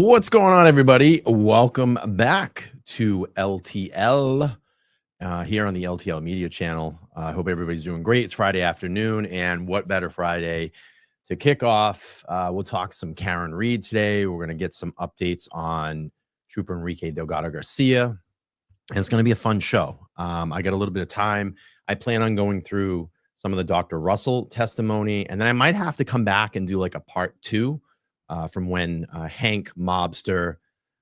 What's going on, everybody? Welcome back to LTL here on the LTL Media Channel. I hope everybody's doing great. It's Friday afternoon, and what better Friday to kick off? We'll talk some Karen Reed today. We're going to get some updates on Trooper Enrique Delgado Garcia, and it's going to be a fun show. I got a little bit of time. I plan on going through some of the Dr. Russell testimony, and then I might have to come back and do like a part two. From when Hank Mobster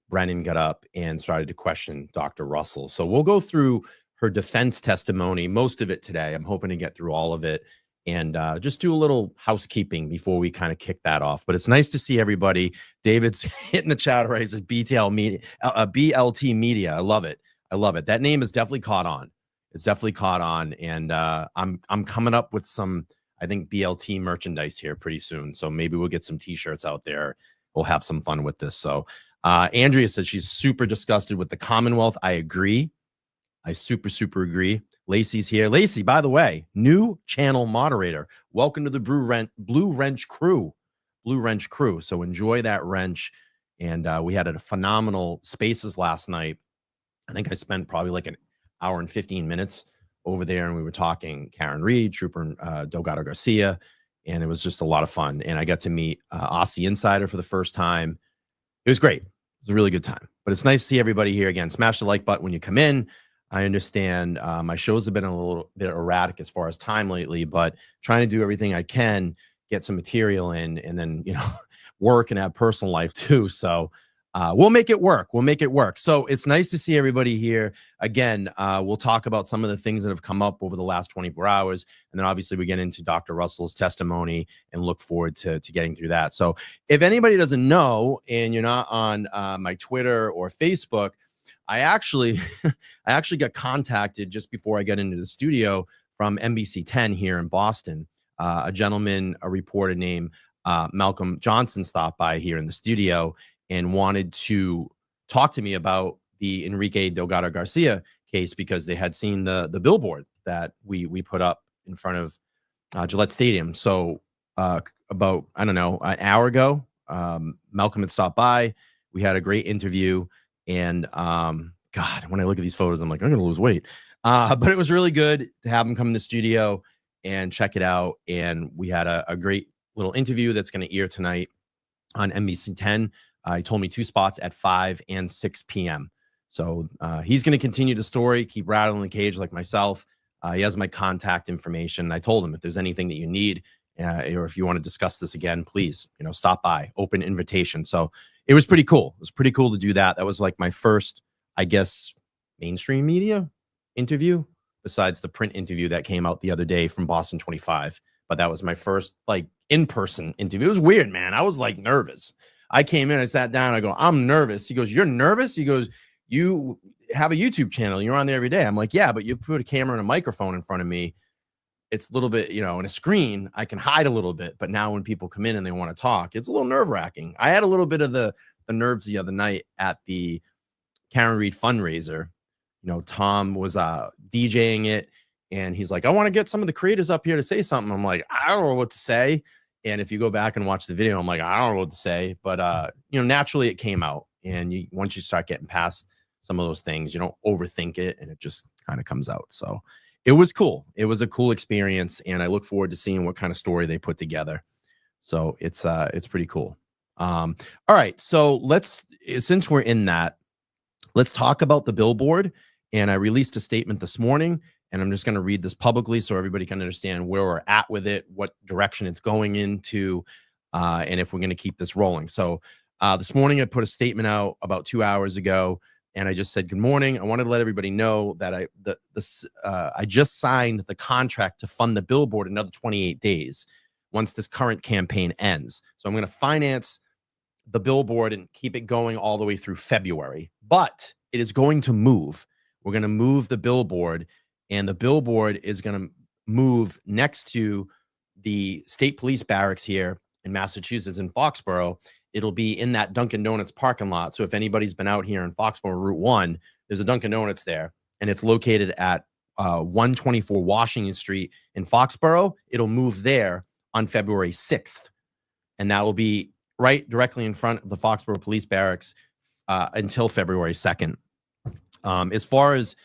Brennan got up and started to question Dr. Russell. So we'll go through her defense testimony, most of it today. I'm hoping to get through all of it and just do a little housekeeping before we kind of kick that off. But it's nice to see everybody. David's hitting the chat right. It says BTL Media, BLT Media. I love it. I love it. That name is definitely caught on. It's definitely caught on. And I'm coming up with some, I think, BLT merchandise here pretty soon. So maybe we'll get some t-shirts out there. We'll have some fun with this. So Andrea says she's super disgusted with the Commonwealth. I agree. I super agree. Lacey's here. Lacey, by the way, new channel moderator. Welcome to the Blue Wrench crew. Blue Wrench crew. So enjoy that wrench. And we had a phenomenal Spaces last night. I think I spent probably like an hour and 15 minutes over there, and we were talking Karen Reed, Trooper Delgado Garcia, and it was just a lot of fun. And I got to meet Aussie Insider for the first time. It was great. It was a really good time. But it's nice to see everybody here again. Smash the like button when you come in. I understand my shows have been a little bit erratic as far as time lately, but trying to do everything I can, get some material in, and then, work and have personal life too. So we'll make it work. We'll make it work. So it's nice to see everybody here again. We'll talk about some of the things that have come up over the last 24 hours. And then obviously we get into Dr. Russell's testimony and look forward to getting through that. So if anybody doesn't know, and you're not on my Twitter or Facebook, I actually got contacted just before I got into the studio from NBC 10 here in Boston. A gentleman, a reporter named Malcolm Johnson stopped by here in the studio and wanted to talk to me about the Enrique Delgado Garcia case because they had seen the billboard that we put up in front of Gillette Stadium. So about, I don't know, an hour ago, Malcolm had stopped by. We had a great interview. And God, when I look at these photos, I'm like, I'm going to lose weight. But it was really good to have him come in the studio and check it out. And we had a great little interview that's going to air tonight on NBC 10. He told me 2 spots at 5 and 6 p.m. So he's going to continue the story, keep rattling the cage like myself. He has my contact information. I told him if there's anything that you need or if you want to discuss this again, please, stop by. Open invitation. So it was pretty cool. It was pretty cool to do that. That was like my first, I guess, mainstream media interview besides the print interview that came out the other day from Boston 25. But that was my first like in-person interview. It was weird, man. I was like nervous. I came in, I sat down, I go, I'm nervous. He goes, you're nervous? He goes, you have a YouTube channel. You're on there every day. I'm like, yeah, but you put a camera and a microphone in front of me. It's a little bit, and a screen, I can hide a little bit. But now when people come in and they want to talk, it's a little nerve wracking. I had a little bit of the nerves the other night at the Karen Reed fundraiser. Tom was DJing it. And he's like, I want to get some of the creators up here to say something. I'm like, I don't know what to say. And if you go back and watch the video, I'm like, I don't know what to say. But, naturally it came out. And once you start getting past some of those things, you don't overthink it. And it just kind of comes out. So it was cool. It was a cool experience. And I look forward to seeing what kind of story they put together. So it's pretty cool. All right. So since we're in that, let's talk about the billboard. And I released a statement this morning. And I'm just going to read this publicly so everybody can understand where we're at with it, what direction it's going into, and if we're going to keep this rolling. So this morning I put a statement out about 2 hours ago, and I just said, good morning. I wanted to let everybody know that I just signed the contract to fund the billboard another 28 days once this current campaign ends. So I'm going to finance the billboard and keep it going all the way through February. But it is going to move. We're going to move the billboard. And the billboard is going to move next to the state police barracks here in Massachusetts in Foxborough. It'll be in that Dunkin' Donuts parking lot. So if anybody's been out here in Foxborough Route 1, there's a Dunkin' Donuts there. And it's located at 124 Washington Street in Foxborough. It'll move there on February 6th. And that will be right directly in front of the Foxborough Police Barracks until February 2nd. As far as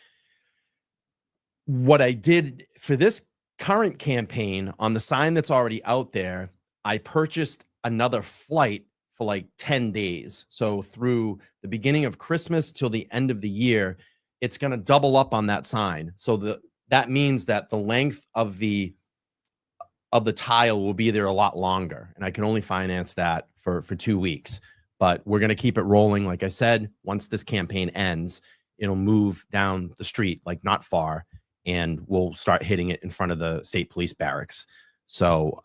what I did for this current campaign on the sign that's already out there, I purchased another flight for like 10 days. So through the beginning of Christmas till the end of the year, it's going to double up on that sign. So that means that the length of the tile will be there a lot longer, and I can only finance that for 2 weeks. But we're going to keep it rolling. Like I said, once this campaign ends, it'll move down the street, like not far, and we'll start hitting it in front of the state police barracks. So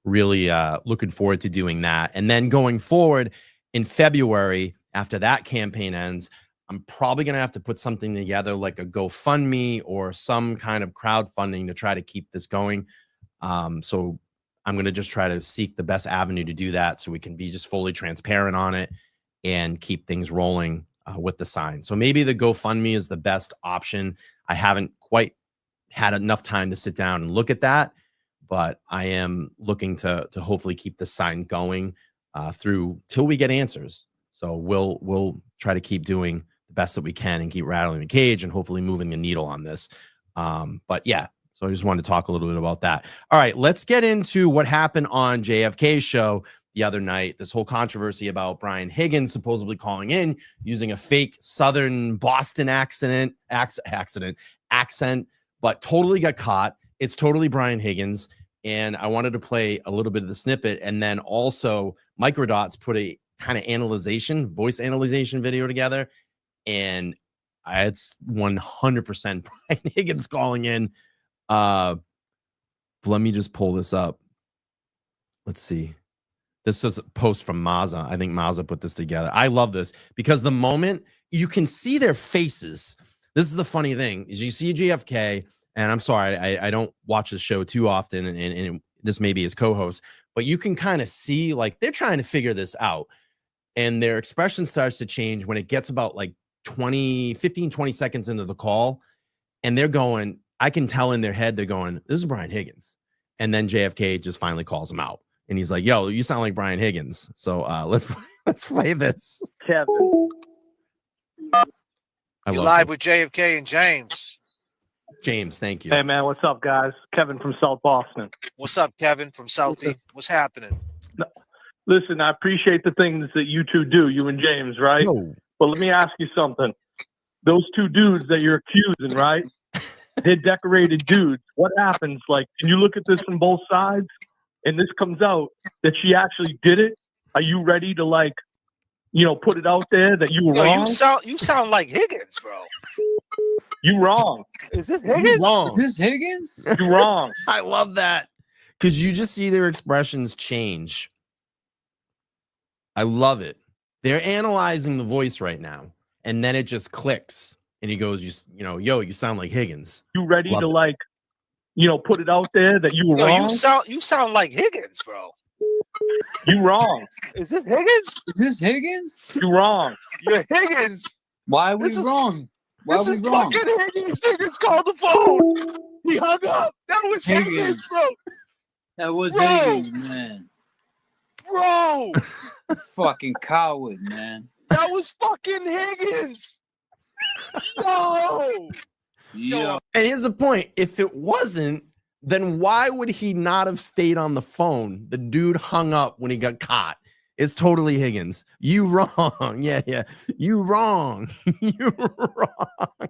really looking forward to doing that. And then going forward in February, after that campaign ends, I'm probably going to have to put something together like a GoFundMe or some kind of crowdfunding to try to keep this going. So I'm going to just try to seek the best avenue to do that so we can be just fully transparent on it and keep things rolling with the sign. So maybe the GoFundMe is the best option. I haven't quite had enough time to sit down and look at that, but I am looking to hopefully keep the sign going through till we get answers. So we'll try to keep doing the best that we can and keep rattling the cage and hopefully moving the needle on this. But yeah, so I just wanted to talk a little bit about that. All right, let's get into what happened on JFK's show the other night. This whole controversy about Brian Higgins supposedly calling in using a fake Southern Boston accent, but totally got caught. It's totally Brian Higgins. And I wanted to play a little bit of the snippet. And then also Microdots put a kind of voice analyzation video together. And it's 100% Brian Higgins calling in. Let me just pull this up. Let's see. This is a post from Mazza. I think Mazza put this together. I love this because the moment you can see their faces. This is the funny thing is you see JFK, and I'm sorry, I don't watch the show too often, and this may be his co-host, but you can kind of see like they're trying to figure this out, and their expression starts to change when it gets about like 15, 20 seconds into the call, and they're going, I can tell in their head, they're going, this is Brian Higgins. And then JFK just finally calls him out. And he's like, yo, you sound like Brian Higgins. So let's play this. Kevin. You live with JFK and James. James, thank you. Hey, man, what's up, guys? Kevin from South Boston. What's up, Kevin from Southie? What's happening? No, listen, I appreciate the things that you two do, you and James, right? No. But let me ask you something. Those two dudes that you're accusing, right? They're decorated dudes. What happens? Like, can you look at this from both sides? And this comes out that she actually did it. Are you ready to, like, put it out there that you were wrong? You sound like Higgins, bro. You wrong. Is this Higgins? Wrong. Is this Higgins? You wrong. I love that because you just see their expressions change. I love it. They're analyzing the voice right now, and then it just clicks. And he goes, yo, you sound like Higgins. You ready to like, put it out there that you were wrong? You sound like Higgins, bro. You wrong. Is this Higgins? Is this Higgins? You wrong. You're Higgins. Why are we wrong? Why are we wrong? Fucking Higgins. Higgins called the phone. He hung up. That was Higgins, bro. That was Higgins, man. Bro. Fucking coward, man. That was fucking Higgins. Yo. Yeah. And here's the point. If it wasn't, then why would he not have stayed on the phone? The dude hung up when he got caught. It's totally Higgins. You wrong. Yeah. You wrong. You wrong.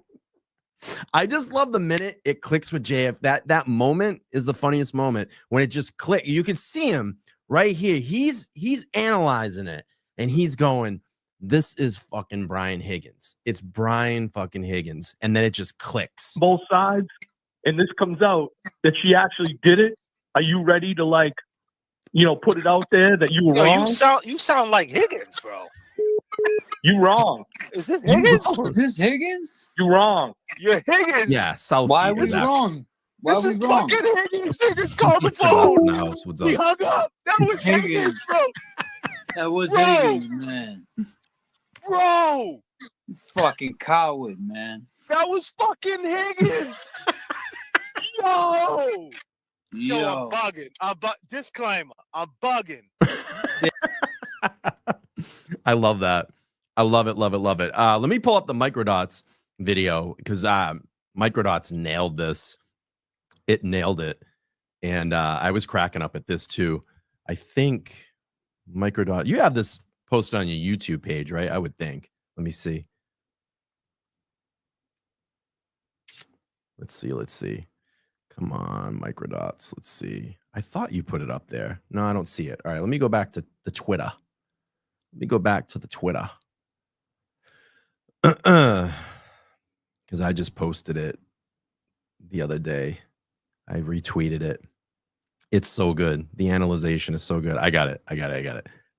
I just love the minute it clicks with JF. That moment is the funniest moment when it just clicks. You can see him right here. He's analyzing it and he's going, this is fucking Brian Higgins. It's Brian fucking Higgins. And then it just clicks. Both sides. And this comes out that she actually did it. Are you ready to like, put it out there that you were wrong? You sound like Higgins, bro. You wrong. Is this Higgins? Is this Higgins? You wrong. You're Higgins. Yeah, South. Why are we wrong? Why are we wrong? Fucking Higgins. Higgins called the phone. What's He up? hung up. That was Higgins, bro. That was Higgins, man. Bro. You fucking coward, man. That was fucking Higgins. Yo, I'm bugging. Disclaimer, I'm bugging. I love that. I love it, love it, love it. Let me pull up the Microdots video because Microdots nailed this. It nailed it. And I was cracking up at this too. I think Microdot, you have this posted on your YouTube page, right? I would think. Let me see. Let's see. Come on, Microdots. Let's see. I thought you put it up there. No, I don't see it. All right, let me go back to the Twitter. Let me go back to the Twitter. Because I just posted it the other day. I retweeted it. It's so good. The analyzation is so good. I got it.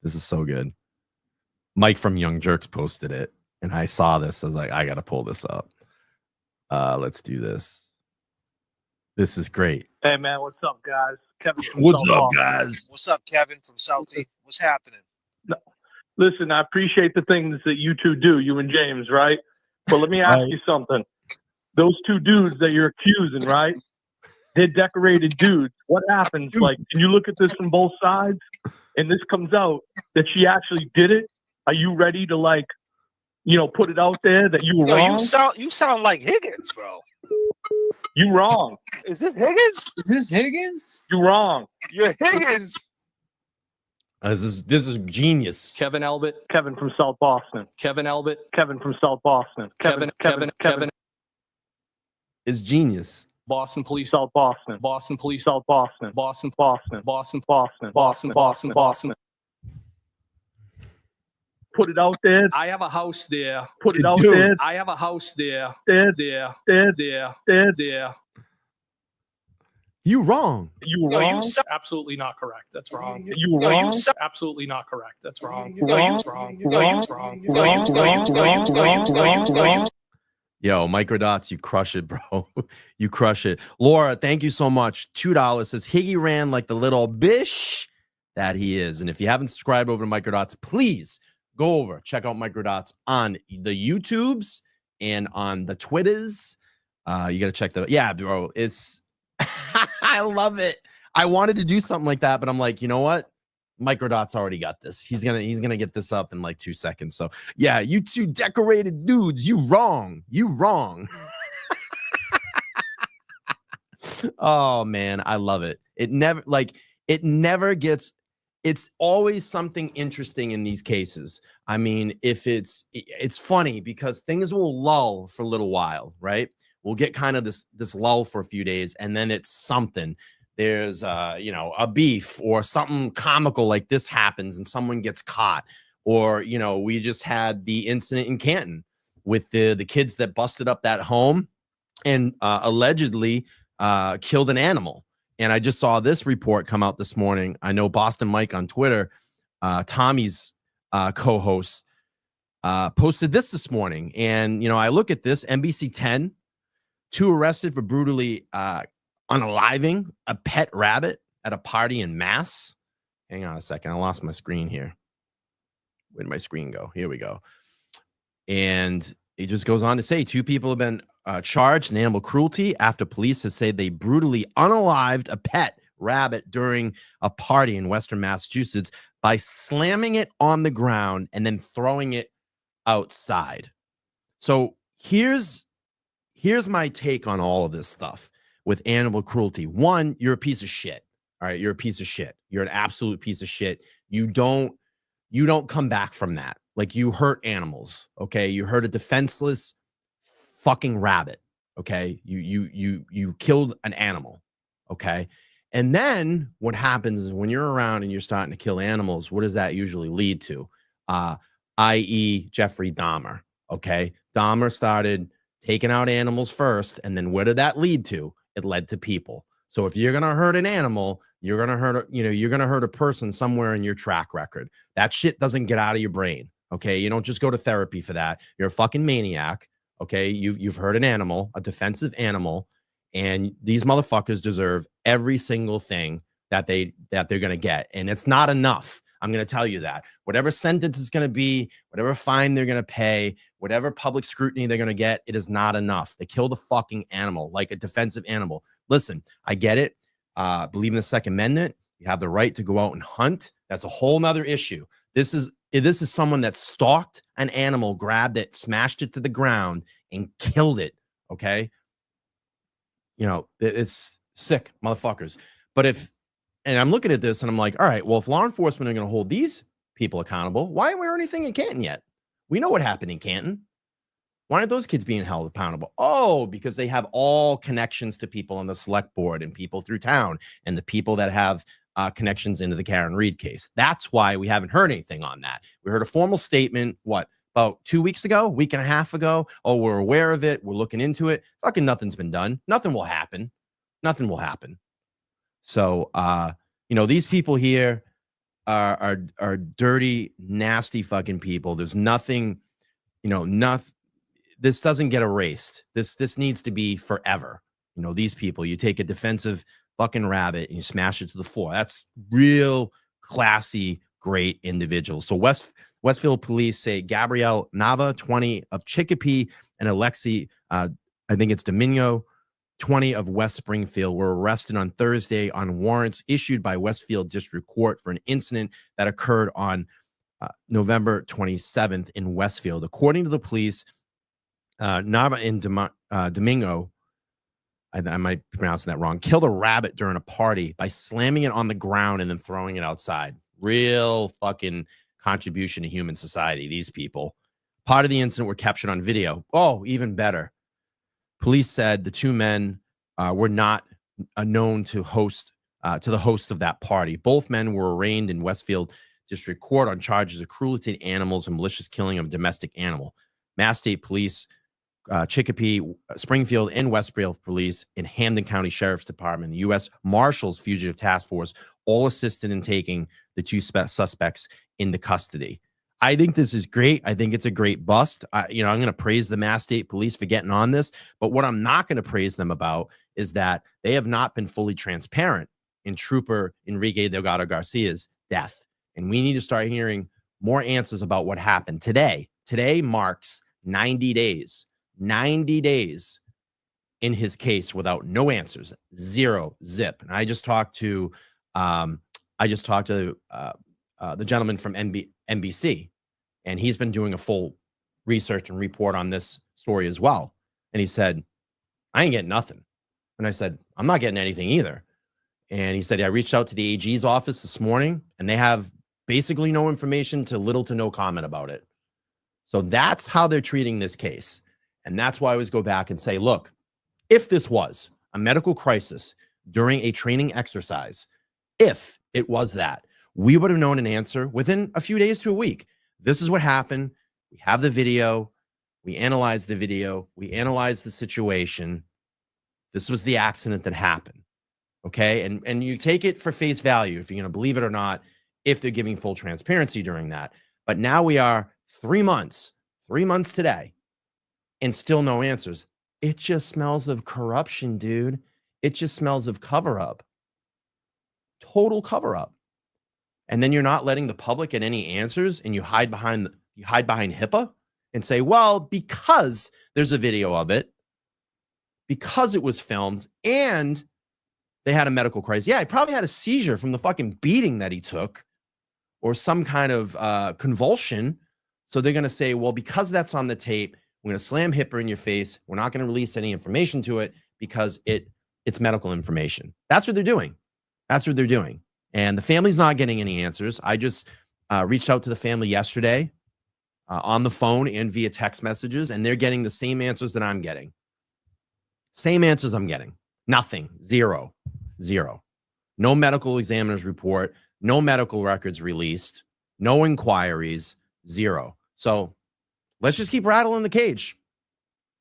This is so good. Mike from Young Jerks posted it, and I saw this. I was like, I got to pull this up. Let's do this. This is great. Hey, man, what's up, guys? Kevin from What's South up, Boston. guys? What's up, Kevin from Southie? What's happening? Listen, I appreciate the things that you two do, you and James, right? But let me ask you something. Those two dudes that you're accusing, right? They're decorated dudes. What happens? Like, can you look at this from both sides? And this comes out that she actually did it. Are you ready to, like, you know, put it out there that you were wrong? You sound like Higgins, bro. You wrong. Is this Higgins? Is this Higgins? You wrong. You're Higgins. This is genius. Kevin Albert. Kevin from South Boston. Kevin Albert. Kevin from South Boston. Kevin It's genius. Boston Police. South Boston. Boston Police. South Boston. Boston. Boston. Boston. Boston. Boston. Put it out there. I have a house there. Put it out Dude. there. I have a house there. There. There. There. There. There. There. You wrong. You were No, wrong. you sound, Absolutely not correct. That's wrong. You were no, wrong. you sound, Absolutely not correct. That's wrong. No, you- That's wrong. no, you- That's wrong. Yo, Microdots, you crush it, bro. You crush it. Laura, thank you so much. $2 says Higgy ran like the little bish that he is. And if you haven't subscribed over to Microdots, please go over, check out Microdots on the YouTubes and on the Twitters. You got to check that. Yeah, bro, it's I love it. I wanted to do something like that, but I'm like, you know what? Microdots already got this. He's gonna get this up in like 2 seconds. So yeah, you two decorated dudes, you wrong. Oh man, I love it. It never gets. It's always something interesting in these cases. I mean, if it's funny because things will lull for a little while, right? We'll get kind of this lull for a few days, and then it's something. There's a beef or something comical like this happens and someone gets caught. Or, we just had the incident in Canton with the kids that busted up that home and allegedly killed an animal. And I just saw this report come out this morning. I know Boston Mike on Twitter, Tommy's co-host, posted this morning. And, I look at this, NBC 10, 2 arrested for brutally unaliving a pet rabbit at a party in Mass. Hang on a second. I lost my screen here. Where did my screen go? Here we go. And it just goes on to say 2 people have been charged in animal cruelty after police have said they brutally unalived a pet rabbit during a party in Western Massachusetts by slamming it on the ground and then throwing it outside. So here's my take on all of this stuff with animal cruelty. 1, you're a piece of shit. All right, you're a piece of shit. You're an absolute piece of shit. You don't come back from that. Like, you hurt animals, okay? You hurt a defenseless fucking rabbit, okay? You killed an animal, okay? And then what happens is when you're around and you're starting to kill animals, what does that usually lead to? I.e. Jeffrey Dahmer, okay? Dahmer started taking out animals first, and then what did that lead to? It led to people. So if you're gonna hurt an animal, you're gonna hurt a person somewhere in your track record. That shit doesn't get out of your brain. Okay, you don't just go to therapy for that. You're a fucking maniac. Okay, you've hurt an animal, a defensive animal, and these motherfuckers deserve every single thing that they're gonna get, and it's not enough. I'm going to tell you that. Whatever sentence is going to be, whatever fine they're going to pay, whatever public scrutiny they're going to get, it is not enough. They killed a fucking animal, like a defensive animal. Listen, I get it. Believe in the Second Amendment. You have the right to go out and hunt, That's a whole nother issue. This is someone that stalked an animal, grabbed it, smashed it to the ground, and killed it. Okay. It's sick, motherfuckers. And I'm looking at this and I'm like, all right, well, if law enforcement are going to hold these people accountable, why aren't we anything in Canton yet? We know what happened in Canton. Why aren't those kids being held accountable? Oh, because they have all connections to people on the select board and people through town and the people that have connections into the Karen Reed case. That's why we haven't heard anything on that. We heard a formal statement, about 2 weeks ago, week and a half ago. Oh, we're aware of it. We're looking into it. Fucking nothing's been done. Nothing will happen. Nothing will happen. So, these people here are dirty, nasty fucking people. There's nothing, nothing. This doesn't get erased. This needs to be forever. These people, you take a defensive fucking rabbit and you smash it to the floor. That's real classy, great individuals. So Westfield police say Gabrielle Nava, 20, of Chicopee, and Alexi, I think it's Domingo, 20, of West Springfield, were arrested on Thursday on warrants issued by Westfield District Court for an incident that occurred on November 27th in Westfield. According to the police, Nava and Domingo, I might be pronouncing that wrong, killed a rabbit during a party by slamming it on the ground and then throwing it outside. Real fucking contribution to human society, these people. Part of the incident were captured on video. Oh, even better. Police said the two men were not known to the hosts of that party. Both men were arraigned in Westfield District Court on charges of cruelty to animals and malicious killing of a domestic animal. Mass State Police, Chicopee, Springfield, and Westfield Police, and Hampden County Sheriff's Department, the U.S. Marshals Fugitive Task Force, all assisted in taking the two suspects into custody. I think this is great. I think it's a great bust. I'm going to praise the Mass State Police for getting on this. But what I'm not going to praise them about is that they have not been fully transparent in Trooper Enrique Delgado Garcia's death. And we need to start hearing more answers about what happened today. Today marks 90 days. 90 days in his case without no answers, zero, zip. And I just talked to the gentleman from NBC, and he's been doing a full research and report on this story as well. And he said, I ain't getting nothing. And I said, I'm not getting anything either. And he said, I reached out to the AG's office this morning, and they have basically no information to little to no comment about it. So that's how they're treating this case. And that's why I always go back and say, look, if this was a medical crisis during a training exercise, if it was that, we would have known an answer within a few days to a week. This is what happened. We have the video. We analyzed the video. We analyzed the situation. This was the accident that happened. Okay. And you take it for face value if you're going to believe it or not, if they're giving full transparency during that. But now we are 3 months today, and still no answers. It just smells of corruption, dude. It just smells of cover-up. Total cover-up. And then you're not letting the public get any answers, and you hide behind HIPAA and say, well, because there's a video of it, because it was filmed, and they had a medical crisis. Yeah, he probably had a seizure from the fucking beating that he took, or some kind of convulsion. So they're going to say, well, because that's on the tape, we're going to slam HIPAA in your face. We're not going to release any information to it because it's medical information. That's what they're doing. That's what they're doing. And the family's not getting any answers. I just reached out to the family yesterday on the phone and via text messages, and they're getting the same answers that I'm getting. Same answers I'm getting. Nothing. Zero. No medical examiner's report. No medical records released. No inquiries. Zero. So let's just keep rattling the cage.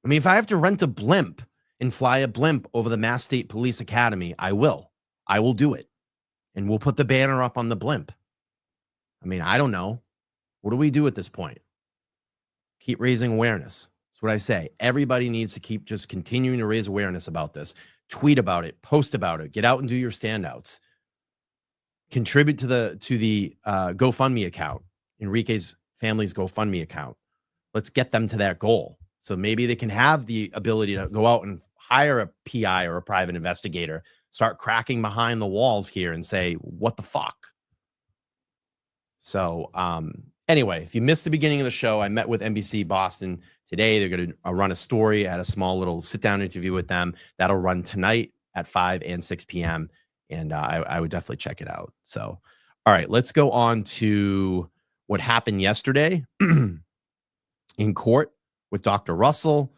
I mean, if I have to rent a blimp and fly a blimp over the Mass State Police Academy, I will. I will do it. And we'll put the banner up on the blimp. I mean, I don't know. What do we do at this point? Keep raising awareness. That's what I say. Everybody needs to keep just continuing to raise awareness about this. Tweet about it. Post about it. Get out and do your standouts. Contribute to the GoFundMe account. Enrique's family's GoFundMe account. Let's get them to that goal. So maybe they can have the ability to go out and hire a PI or a private investigator, start cracking behind the walls here and say, what the fuck? So anyway, if you missed the beginning of the show, I met with NBC Boston today. They're going to run a story at a small little sit-down interview with them. That'll run tonight at 5 and 6 p.m. And I would definitely check it out. So, all right, let's go on to what happened yesterday in court with Dr. Russell.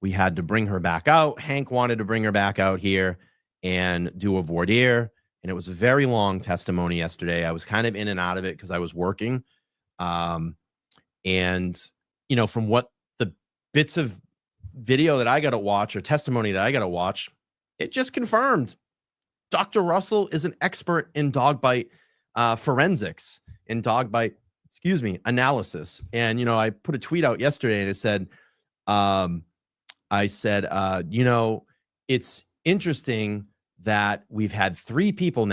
We had to bring her back out. Hank wanted to bring her back out here and do a voir dire. And it was a very long testimony yesterday. I was kind of in and out of it because I was working. And, you know, from what the bits of video that I got to watch or testimony that I got to watch, it just confirmed Dr. Russell is an expert in dog bite forensics, in dog bite, analysis. And, you know, I put a tweet out yesterday and it said, you know, it's interesting that we've had three people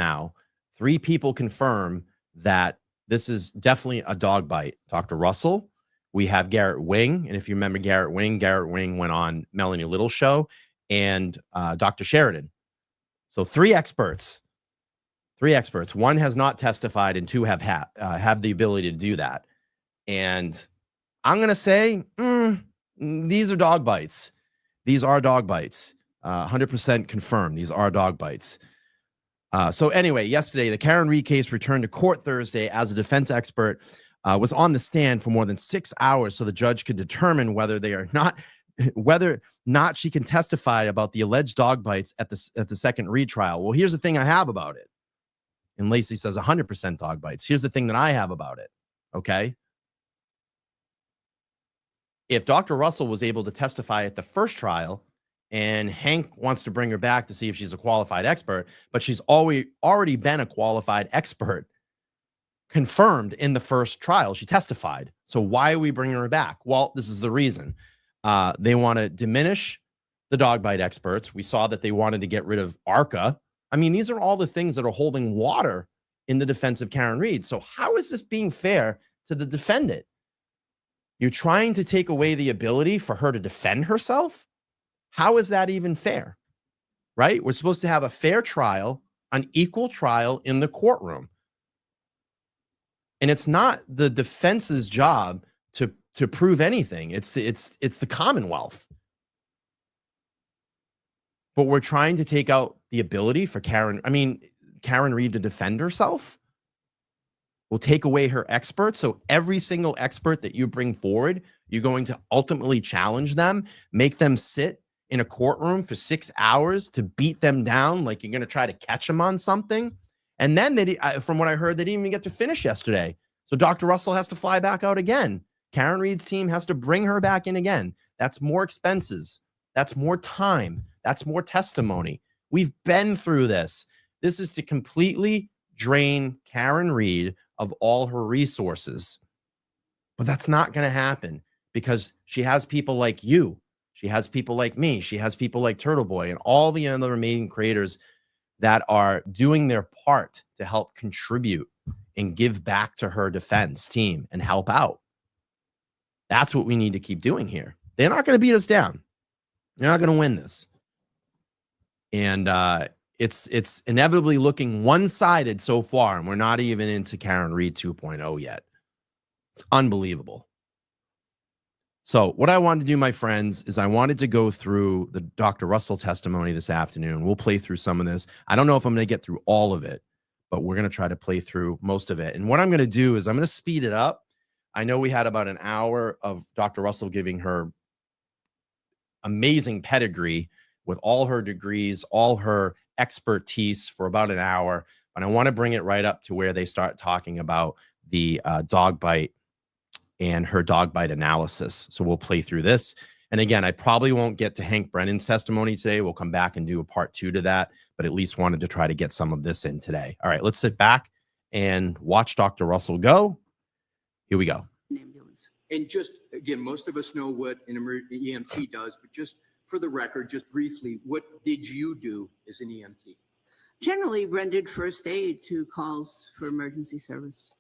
confirm that this is definitely a dog bite. Dr. Russell, we have Garrett Wing. And if you remember Garrett Wing went on Melanie Little's show, and Dr. Sheridan. So three experts. One has not testified and two have the ability to do that. And I'm going to say these are dog bites. These are dog bites. 100% confirmed. These are dog bites. So anyway, yesterday, the Karen Reed case returned to court Thursday as a defense expert was on the stand for more than 6 hours so the judge could determine whether or not she can testify about the alleged dog bites at the second retrial. Well, here's the thing I have about it. And Lacey says 100% dog bites. Here's the thing that I have about it. Okay. If Dr. Russell was able to testify at the first trial and Hank wants to bring her back to see if she's a qualified expert, but she's already been a qualified expert confirmed in the first trial, she testified. So why are we bringing her back? Well, this is the reason. They want to diminish the dog bite experts. We saw that they wanted to get rid of ARCA. I mean, these are all the things that are holding water in the defense of Karen Reed. So how is this being fair to the defendant? You're trying to take away the ability for her to defend herself? How is that even fair? Right? We're supposed to have a fair trial, an equal trial in the courtroom. And it's not the defense's job to prove anything. It's the Commonwealth. But we're trying to take out the ability for Karen Reed to defend herself. We'll take away her experts. So every single expert that you bring forward, you're going to ultimately challenge them, make them sit in a courtroom for 6 hours to beat them down like you're going to try to catch them on something. And then, from what I heard, they didn't even get to finish yesterday. So Dr. Russell has to fly back out again. Karen Reed's team has to bring her back in again. That's more expenses. That's more time. That's more testimony. We've been through this. This is to completely drain Karen Reed of all her resources. But that's not going to happen because she has people like you. She has people like me. She has people like Turtle Boy and all the other amazing creators that are doing their part to help contribute and give back to her defense team and help out. That's what we need to keep doing here. They're not going to beat us down. They're not going to win this. And it's inevitably looking one-sided so far, and we're not even into Karen Reed 2.0 yet. It's unbelievable. So what I wanted to do, my friends, is I wanted to go through the Dr. Russell testimony this afternoon. We'll play through some of this. I don't know if I'm going to get through all of it, but we're going to try to play through most of it. And what I'm going to do is I'm going to speed it up. I know we had about an hour of Dr. Russell giving her amazing pedigree with all her degrees, all her expertise for about an hour. But I want to bring it right up to where they start talking about the dog bite and her dog bite analysis. So we'll play through this. And again, I probably won't get to Hank Brennan's testimony today. We'll come back and do a part 2 to that, but at least wanted to try to get some of this in today. All right, let's sit back and watch Dr. Russell go. Here we go. Ambulance. And just, again, most of us know what an EMT does, but just for the record, just briefly, what did you do as an EMT? Generally rendered first aid to calls for emergency service.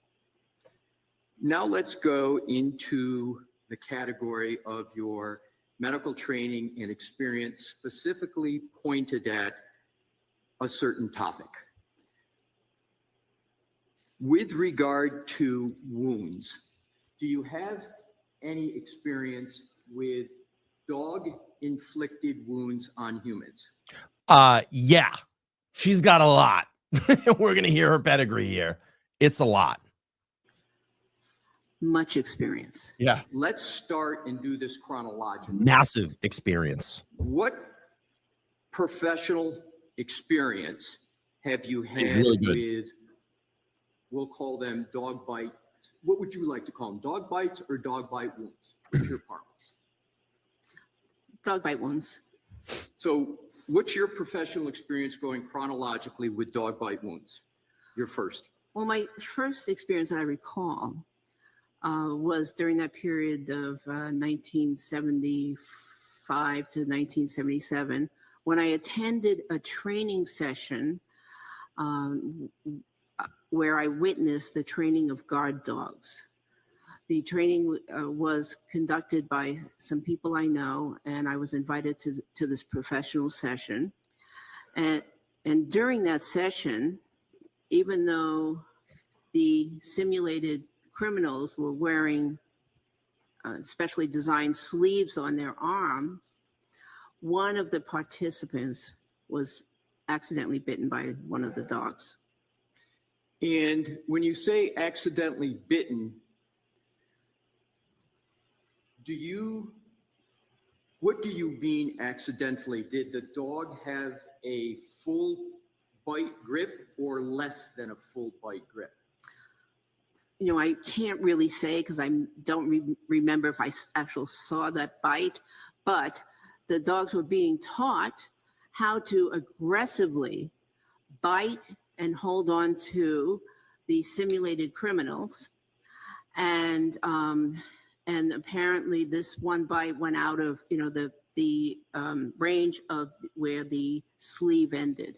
Now let's go into the category of your medical training and experience specifically pointed at a certain topic. With regard to wounds, do you have any experience with dog-inflicted wounds on humans? Yeah, she's got a lot. We're gonna hear her pedigree here. It's a lot. Much experience. Yeah, Let's start and do this chronologically. massive experience. What professional experience have you He's had really good. with, we'll call them dog bite, what would you like to call them? Dog bites or dog bite wounds? What's your parlance? Dog bite wounds. So what's your professional experience going chronologically with dog bite wounds? Your first. Well, my first experience I recall was during that period of 1975 to 1977 when I attended a training session where I witnessed the training of guard dogs. The training was conducted by some people I know, and I was invited to this professional session. And during that session, even though the simulated criminals were wearing specially designed sleeves on their arms, one of the participants was accidentally bitten by one of the dogs. And when you say accidentally bitten, what do you mean accidentally? Did the dog have a full bite grip or less than a full bite grip? You know, I can't really say because I don't remember if I actually saw that bite, but the dogs were being taught how to aggressively bite and hold on to the simulated criminals. And apparently this one bite went out of, the range of where the sleeve ended.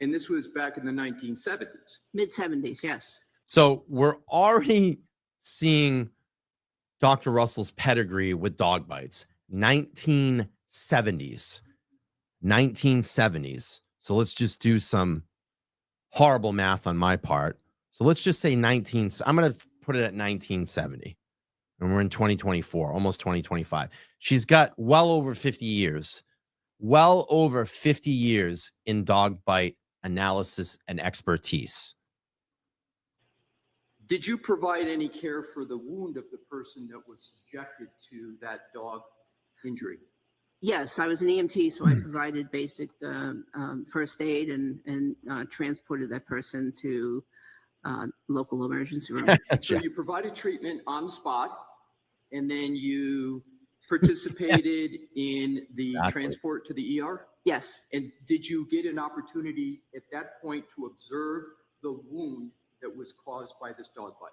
And this was back in the 1970s. Mid-70s, yes. So we're already seeing Dr. Russell's pedigree with dog bites. 1970s. So let's just do some horrible math on my part. So let's just say I'm going to put it at 1970. And we're in 2024, almost 2025. She's got well over 50 years in dog bite analysis and expertise. Did you provide any care for the wound of the person that was subjected to that dog injury? Yes, I was an EMT, so I provided basic first aid and transported that person to local emergency room. So you provided treatment on the spot, and then you participated in the transport to the ER? Yes. And did you get an opportunity at that point to observe the wound that was caused by this dog bite?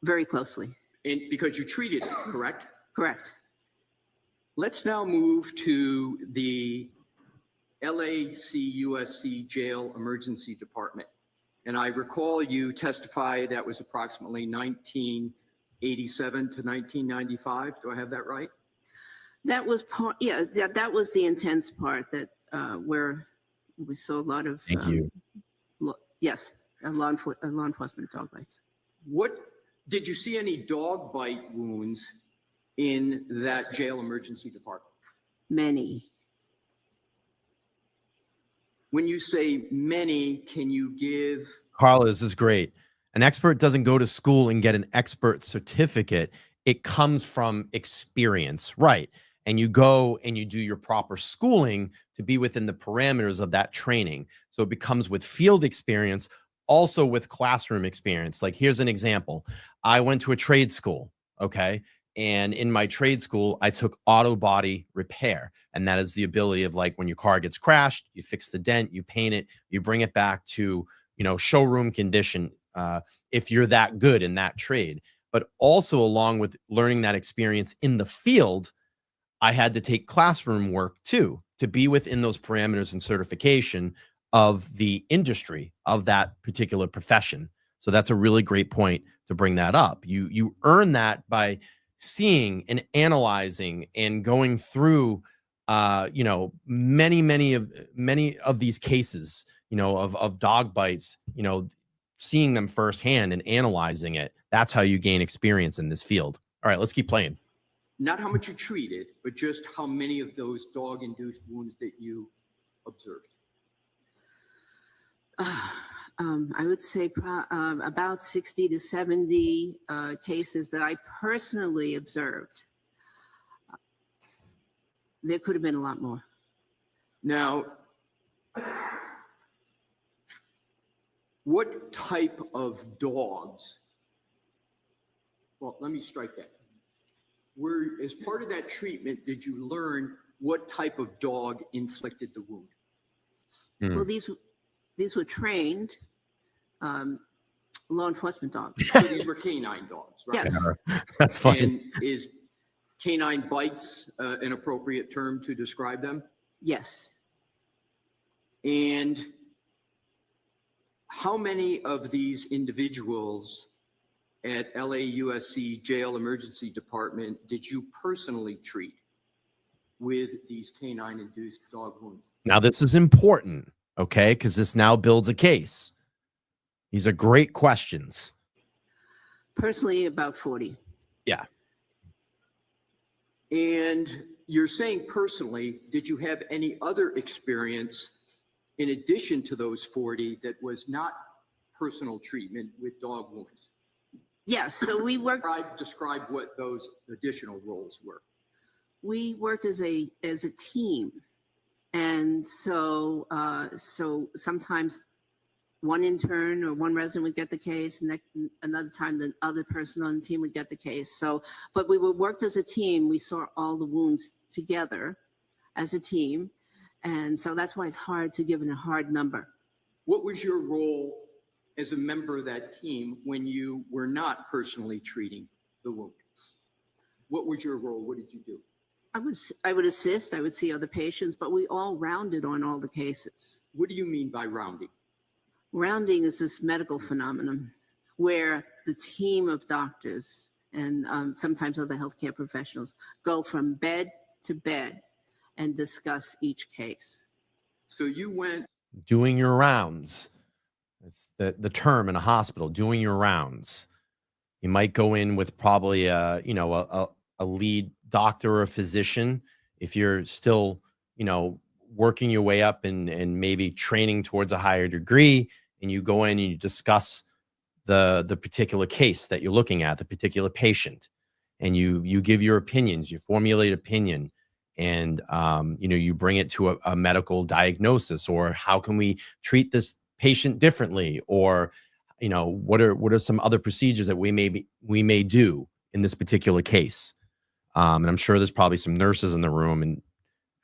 Very closely. And because you treated it, correct? Correct. Let's now move to the LACUSC jail emergency department. And I recall you testify that was approximately 1987 to 1995. Do I have that right? That was part, yeah, that was the intense part that where we saw a lot of, Thank you. Yes, law enforcement dog bites. What, did you see any dog bite wounds in that jail emergency department? Many. When you say many, can you give? Carla, this is great. An expert doesn't go to school and get an expert certificate. It comes from experience, right? And you go and you do your proper schooling to be within the parameters of that training. So it becomes with field experience, also with classroom experience. Like here's an example. I went to a trade school, okay? And in my trade school, I took auto body repair. And that is the ability of like when your car gets crashed, you fix the dent, you paint it, you bring it back to, showroom condition if you're that good in that trade. But also along with learning that experience in the field, I had to take classroom work too, to be within those parameters and certification of the industry of that particular profession. So that's a really great point to bring that up. You earn that by seeing and analyzing and going through, many of these cases, of dog bites, seeing them firsthand and analyzing it. That's how you gain experience in this field. All right, let's keep playing. Not how much you treated, but just how many of those dog-induced wounds that you observed. I would say about 60 to 70 cases that I personally observed. There could have been a lot more. Now, what type of dogs? Well, let me strike that. As part of that treatment, did you learn what type of dog inflicted the wound? Well, these were trained law enforcement dogs. So these were canine dogs, right? Yes. That's funny. And is canine bites an appropriate term to describe them? Yes. And how many of these individuals at LAUSC Jail Emergency Department did you personally treat with these canine-induced dog wounds? Now, this is important, okay, because this now builds a case. These are great questions. Personally, about 40. Yeah. And you're saying personally, did you have any other experience in addition to those 40 that was not personal treatment with dog wounds? Yes. So we worked. Describe what those additional roles were. We worked as a team, and so sometimes one intern or one resident would get the case, and another time the other person on the team would get the case. So, but we worked as a team. We saw all the wounds together as a team, and so that's why it's hard to give a hard number. What was your role as a member of that team when you were not personally treating the wound? What was your role? What did you do? I would assist. I would see other patients, but we all rounded on all the cases. What do you mean by rounding? Rounding is this medical phenomenon where the team of doctors and sometimes other healthcare professionals go from bed to bed and discuss each case. So you went Doing your rounds. It's the term in a hospital, doing your rounds. You might go in with probably a lead doctor or a physician. If you're still, working your way up and maybe training towards a higher degree, and you go in and you discuss the particular case that you're looking at, the particular patient, and you give your opinions, you formulate opinion, and you bring it to a medical diagnosis, or how can we treat this patient differently, or what are some other procedures that we may do in this particular case. And I'm sure there's probably some nurses in the room,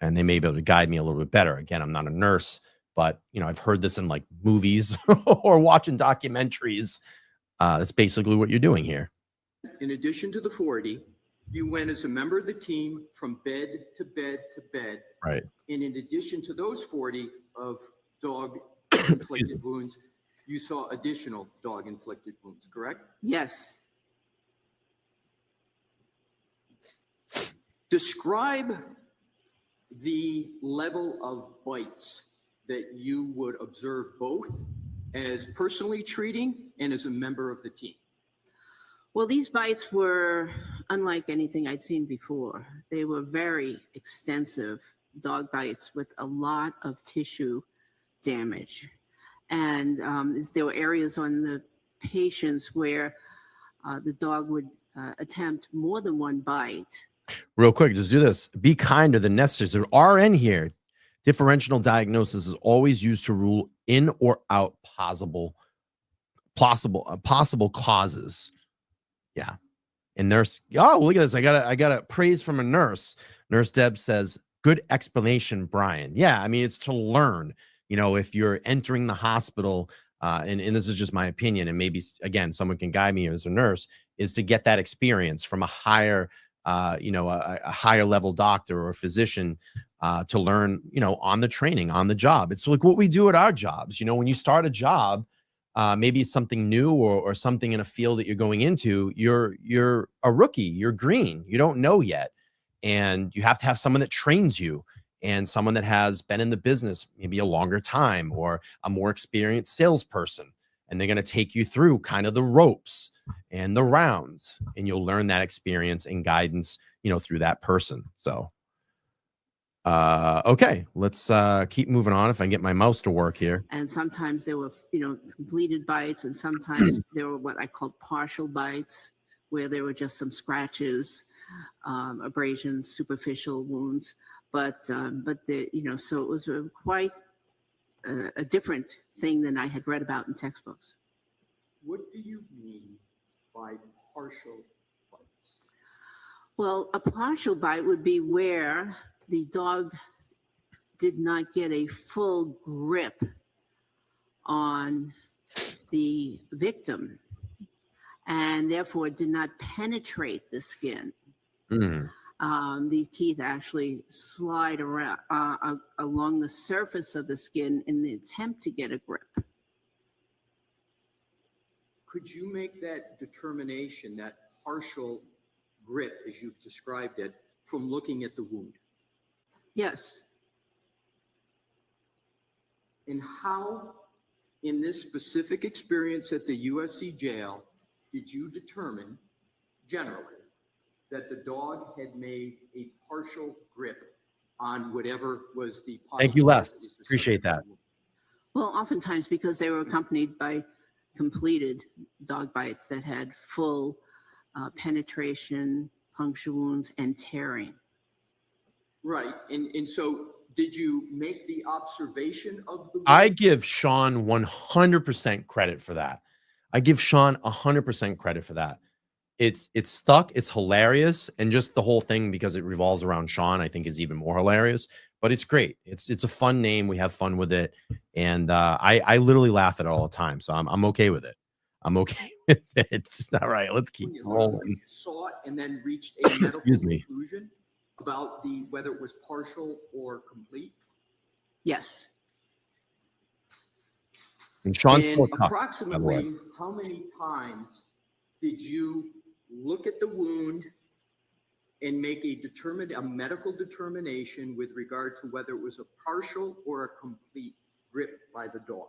and they may be able to guide me a little bit better. Again, I'm not a nurse, but I've heard this in like movies or watching documentaries. That's basically what you're doing here. In addition to the 40, you went as a member of the team from bed to bed to bed. Right. And in addition to those 40 of dog-inflicted wounds, you saw additional dog-inflicted wounds, correct? Yes. Describe the level of bites that you would observe both as personally treating and as a member of the team. Well, these bites were unlike anything I'd seen before. They were very extensive dog bites with a lot of tissue damage. And there were areas on the patients where the dog would attempt more than one bite. Real quick, just do this. Be kinder than necessary. There are in here. Differential diagnosis is always used to rule in or out possible causes. Yeah. And nurse, look at this. I got a praise from a nurse. Nurse Deb says, good explanation, Brian. Yeah, I mean, it's to learn. If you're entering the hospital, and this is just my opinion, and maybe again someone can guide me as a nurse, is to get that experience from a higher a higher level doctor or physician, to learn, on the training, on the job. It's like what we do at our jobs. When you start a job, maybe it's something new or something in a field that you're going into, you're a rookie, you're green, you don't know yet. And you have to have someone that trains you, and someone that has been in the business maybe a longer time, or a more experienced salesperson. and they're going to take you through kind of the ropes and the rounds, and you'll learn that experience and guidance, through that person. So, okay, let's keep moving on. If I can get my mouse to work here. And sometimes there were, completed bites, and sometimes there were what I called partial bites, where there were just some scratches, abrasions, superficial wounds. But so it was quite a different thing than I had read about in textbooks. What do you mean by partial bites? Well, a partial bite would be where the dog did not get a full grip on the victim and therefore did not penetrate the skin. The teeth actually slide around along the surface of the skin in the attempt to get a grip. Could you make that determination, that partial grip, as you've described it, from looking at the wound? Yes. And how, in this specific experience at the USC jail, did you determine, generally, that the dog had made a partial grip on whatever was the... Thank you, Les. Appreciate that. Well, oftentimes because they were accompanied by completed dog bites that had full penetration, puncture wounds, and tearing. Right. And so did you make the observation of the wound? I give Sean 100% credit for that. I give Sean 100% credit for that. It's stuck. It's hilarious. And just the whole thing, because it revolves around Sean, I think is even more hilarious, but it's great. It's a fun name. We have fun with it. And I literally laugh at it all the time. So I'm okay with it. I'm okay with it. It's all right. Let's keep rolling. You saw it and then reached a medical conclusion about whether it was partial or complete? Yes. And Sean's and still tough, approximately how many times did you look at the wound and make a medical determination with regard to whether it was a partial or a complete grip by the dog?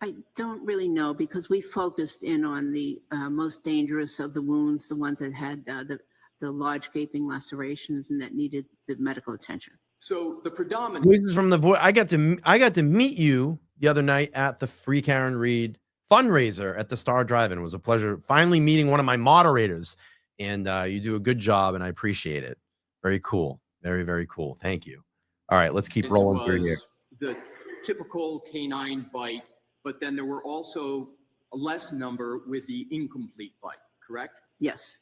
I don't really know, because we focused in on the most dangerous of the wounds, the ones that had the large gaping lacerations and that needed the medical attention. So the predominant voices from the voice. I got to meet you the other night at the Free Karen Reed fundraiser at the Star Drive-In. It was a pleasure finally meeting one of my moderators, and you do a good job, and I appreciate it. Very cool. Very, very cool. Thank you. All right, let's keep rolling through here. The typical canine bite, but then there were also a less number with the incomplete bite, correct? Yes.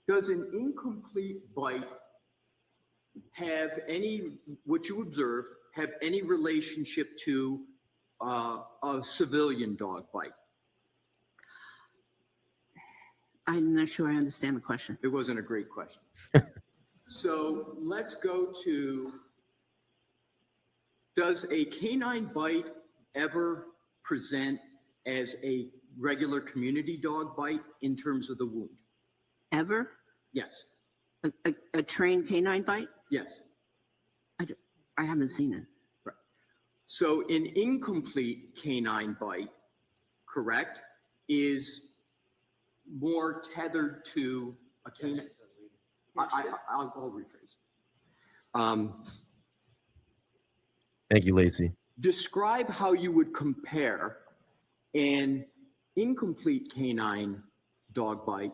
Does an incomplete bite have what you observed, have any relationship to a civilian dog bite? I'm not sure I understand the question. It wasn't a great question. So let's go to, does a canine bite ever present as a regular community dog bite in terms of the wound? Ever? Yes. A trained canine bite? Yes. I haven't seen it. Right. So an incomplete canine bite, correct, is more tethered to a canine. I'll rephrase. Thank you, Lacey. Describe how you would compare an incomplete canine dog bite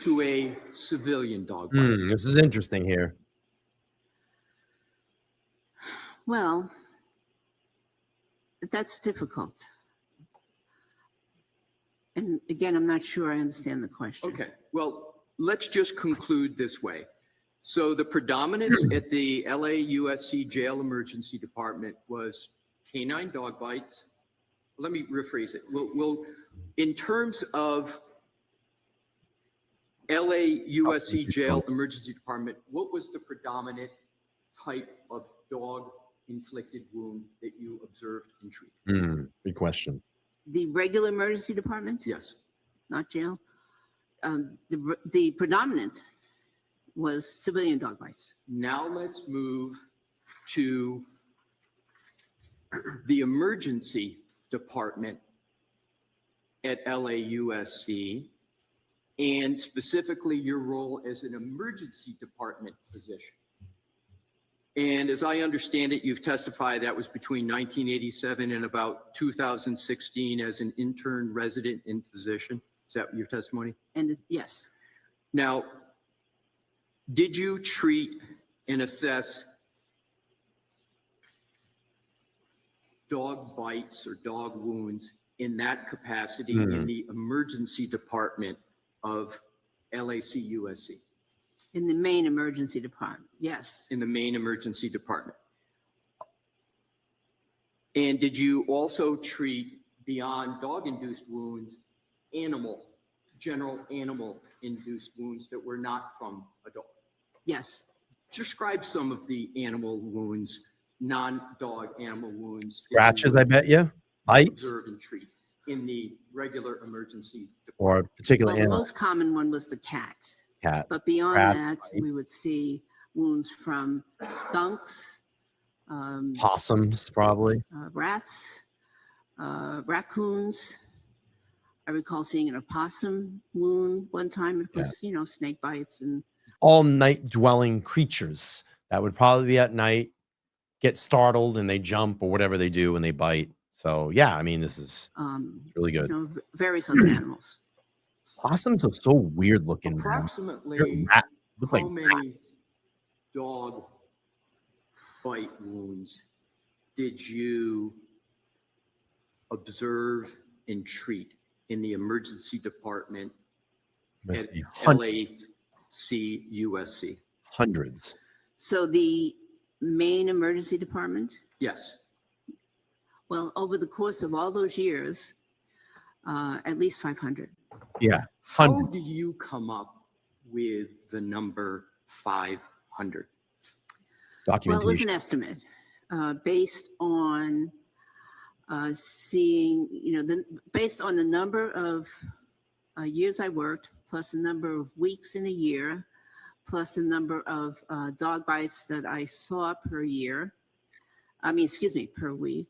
to a civilian dog bite. This is interesting here. Well, that's difficult. And again, I'm not sure I understand the question. Okay, well, let's just conclude this way. So the predominance at the LAUSC Jail Emergency Department was canine dog bites. Let me rephrase it. We'll in terms of LAUSC Jail Emergency Department, what was the predominant type of dog-inflicted wound that you observed and treated? Good question. The regular emergency department? Yes. Not jail. The predominant was civilian dog bites. Now let's move to the emergency department at LAUSC, and specifically your role as an emergency department physician. And as I understand it, you've testified that was between 1987 and about 2016 as an intern resident and physician. Is that your testimony? And yes, Now, did you treat and assess dog bites or dog wounds in that capacity in the emergency department of LACUSC? in the main emergency department, yes. In the main emergency department. And did you also treat, beyond dog-induced wounds, general animal-induced wounds that were not from a dog? Yes. Describe some of the animal wounds, non-dog animal wounds. that you Scratches, would I bet you. Bites observe and treat in the regular emergency department. or particular Well, the animal. most common one was the cat. Cat. But beyond Rat, that, right. we would see wounds from skunks, Possums, probably. rats, raccoons. I recall seeing an opossum wound one time. It was, snake bites and All night dwelling creatures that would probably be at night, get startled, and they jump or whatever they do when they bite. So, yeah, I mean, this is really good. various other animals. Possums are so weird looking. Man. Approximately Look how like many rats. dog bite wounds did you observe and treat in the emergency department Must at be hundreds. LACUSC? Hundreds. So the main emergency department, Yes. well, over the course of all those years, at least 500. Yeah, How hundreds. do you come up with the number 500? Well, it was Documentation. an estimate based on seeing, based on the number of years I worked, plus the number of weeks in a year, plus the number of dog bites that I saw per week.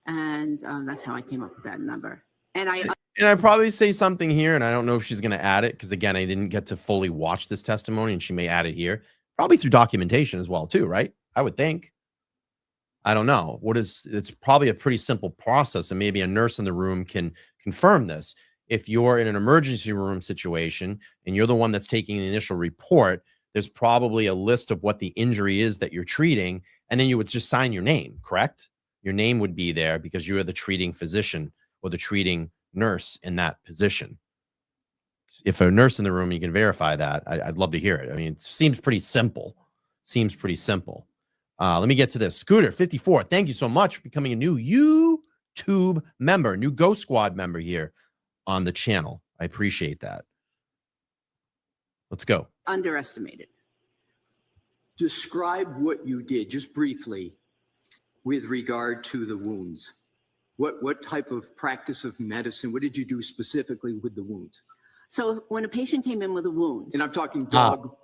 And that's how I came up with that number. And And I probably say something here, and I don't know if she's going to add it because, again, I didn't get to fully watch this testimony, and she may add it here. Probably through documentation as well, too, right? I would think. I don't know. It's probably a pretty simple process, and maybe a nurse in the room can confirm this. If you're in an emergency room situation and you're the one that's taking the initial report, there's probably a list of what the injury is that you're treating, and then you would just sign your name, correct? Your name would be there because you are the treating physician or the treating nurse in that position. If a nurse in the room, you can verify that. I'd love to hear it. I mean, it seems pretty simple. Let me get to this. Scooter 54. Thank you so much for becoming a new YouTube member, new Go Squad member here on the channel. I appreciate that. Let's go. underestimated. Describe what you did, just briefly, with regard to the wounds. What type of practice of medicine, what did you do specifically with the wounds? So when a patient came in with a wound, And I'm talking dog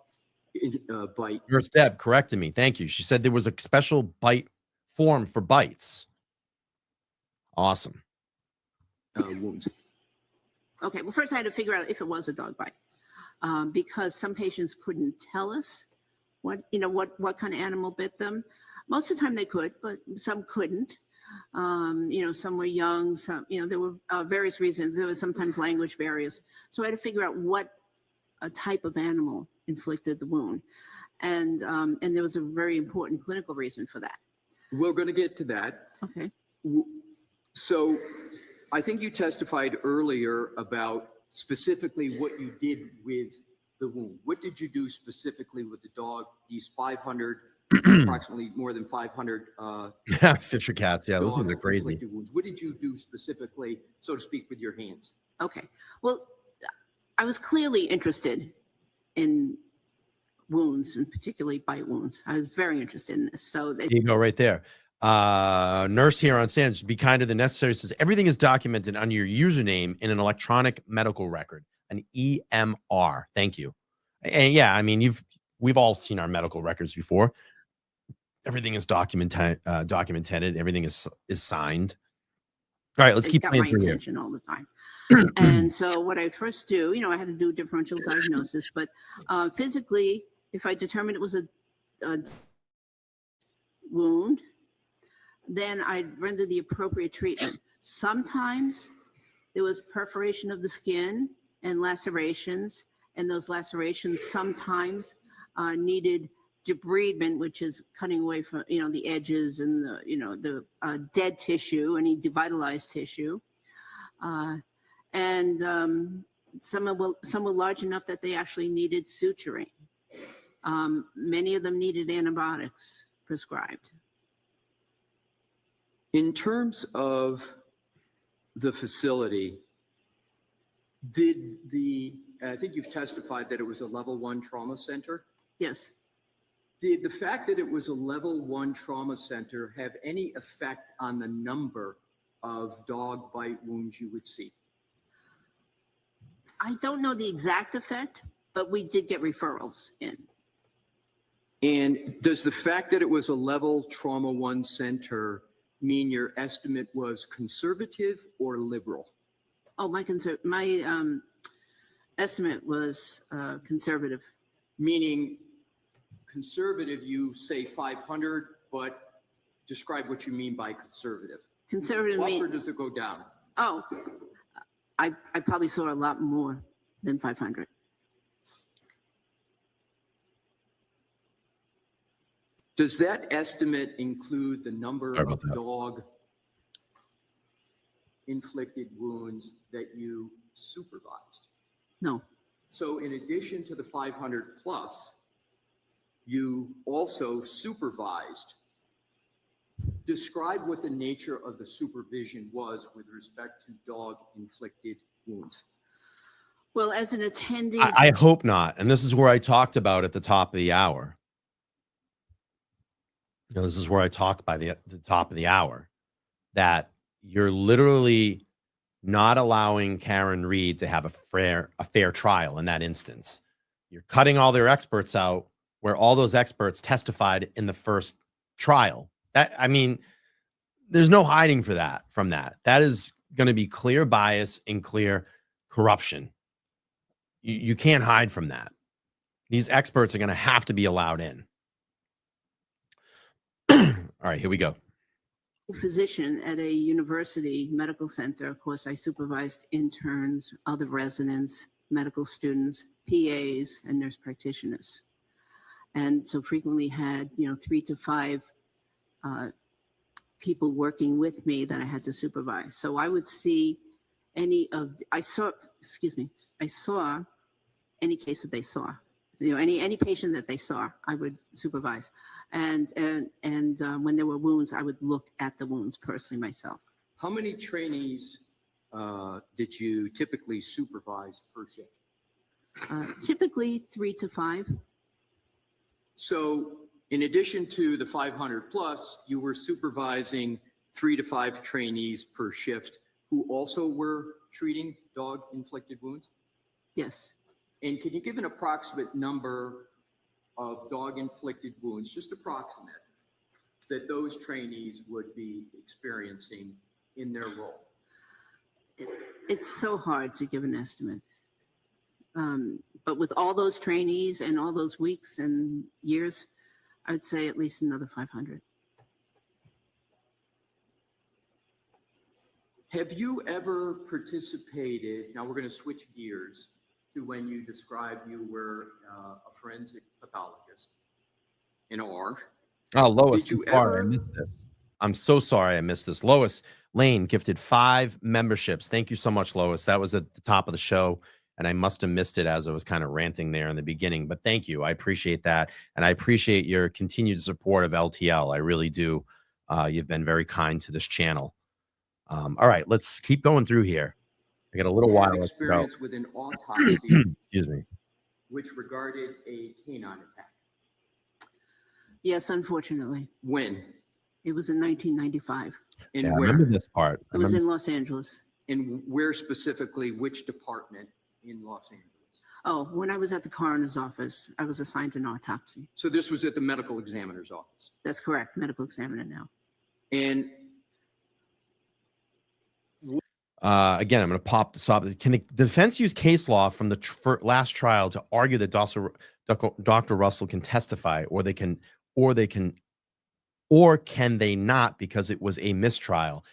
bite. Nurse Deb corrected me. Thank you. She said there was a special bite form for bites. Awesome. Wounds. okay, well, first I had to figure out if it was a dog bite, because some patients couldn't tell us what kind of animal bit them. Most of the time they could, but some couldn't. Some were young, some, there were various reasons. There was sometimes language barriers. So I had to figure out what a type of animal inflicted the wound. And there was a very important clinical reason for that. We're going to get to that. Okay. So I think you testified earlier about specifically what you did with the wound. What did you do specifically with the dog? These 500, approximately more than 500 Yeah, Fisher cats. Yeah, those ones are crazy. dog-inflicted wounds. What did you do specifically, so to speak, with your hands? Okay. Well, I was clearly interested in wounds, and particularly bite wounds. I was very interested in this. So There you go, right there. Nurse here on stand, be kind of the necessary, says everything is documented under your username in an electronic medical record, an EMR. Thank you. And yeah, I mean, we've all seen our medical records before. Everything is documented. Everything is signed. All right, let's it keep got playing my through here. attention all the time. And so what I first do, I had to do differential diagnosis, but physically, if I determined it was a wound, then I'd render the appropriate treatment. Sometimes there was perforation of the skin and lacerations, and those lacerations sometimes needed debridement, which is cutting away from the edges and the dead tissue, any devitalized tissue, and some were large enough that they actually needed suturing. Many of them needed antibiotics prescribed. In terms of the facility, I think you've testified that it was a level 1 trauma center. Yes. Did the fact that it was a level 1 trauma center have any effect on the number of dog bite wounds you would see? I don't know the exact effect, but we did get referrals in. And does the fact that it was a level trauma 1 center mean your estimate was conservative or liberal? Oh, my estimate was conservative. Meaning conservative, you say 500, but describe what you mean by conservative. Conservative Up means, or does it go down? oh, I probably saw a lot more than 500. Does that estimate include the number of dog inflicted wounds that you supervised? No. So in addition to the 500 plus, you also supervised. Describe what the nature of the supervision was with respect to dog inflicted wounds. Well, as an attending, I hope not. And this is where I talked about at the top of the hour. This is where I talked by the top of the hour, that you're literally not allowing Karen Reed to have a fair trial in that instance. You're cutting all their experts out where all those experts testified in the first trial. There's no hiding from that. That is going to be clear bias and clear corruption. You can't hide from that. These experts are going to have to be allowed in. All right, here we go. physician at a university medical center. Of course, I supervised interns, other residents, medical students, PAs, and nurse practitioners. And so frequently had, 3 to 5 people working with me that I had to supervise. So I would see I saw any case that they saw, any patient that they saw, I would supervise. And when there were wounds, I would look at the wounds personally myself. How many trainees did you typically supervise per shift? Typically 3 to 5. So in addition to the 500 plus, you were supervising 3 to 5 trainees per shift who also were treating dog inflicted wounds? Yes. And can you give an approximate number of dog inflicted wounds, just approximate, that those trainees would be experiencing in their role? It's so hard to give an estimate. But with all those trainees and all those weeks and years, I would say at least another 500. Have you ever participated, now we're going to switch gears to when you described you were a forensic pathologist in OR. Oh, Lois, Did you I'm sorry, ever- I missed this. I'm so sorry I missed this. Lois Lane gifted 5 memberships. Thank you so much, Lois. That was at the top of the show, and I must have missed it as I was kind of ranting there in the beginning. But thank you. I appreciate that, and I appreciate your continued support of LTL. I really do. You've been very kind to this channel. All right, let's keep going through here. I got a little while left to go. Experience with an autopsy Excuse me. which regarded a canine attack. Yes, unfortunately. When? It was in 1995. And Yeah, I where? remember this part. It was in Los Angeles. And where specifically, which department in Los Angeles? Oh, when I was at the coroner's office, I was assigned an autopsy. So this was at the medical examiner's office. That's correct. Medical examiner now. And Again, I'm going to pop this up. Can the defense use case law from the last trial to argue that Dr. Russell can testify, or can they not, because it was a mistrial?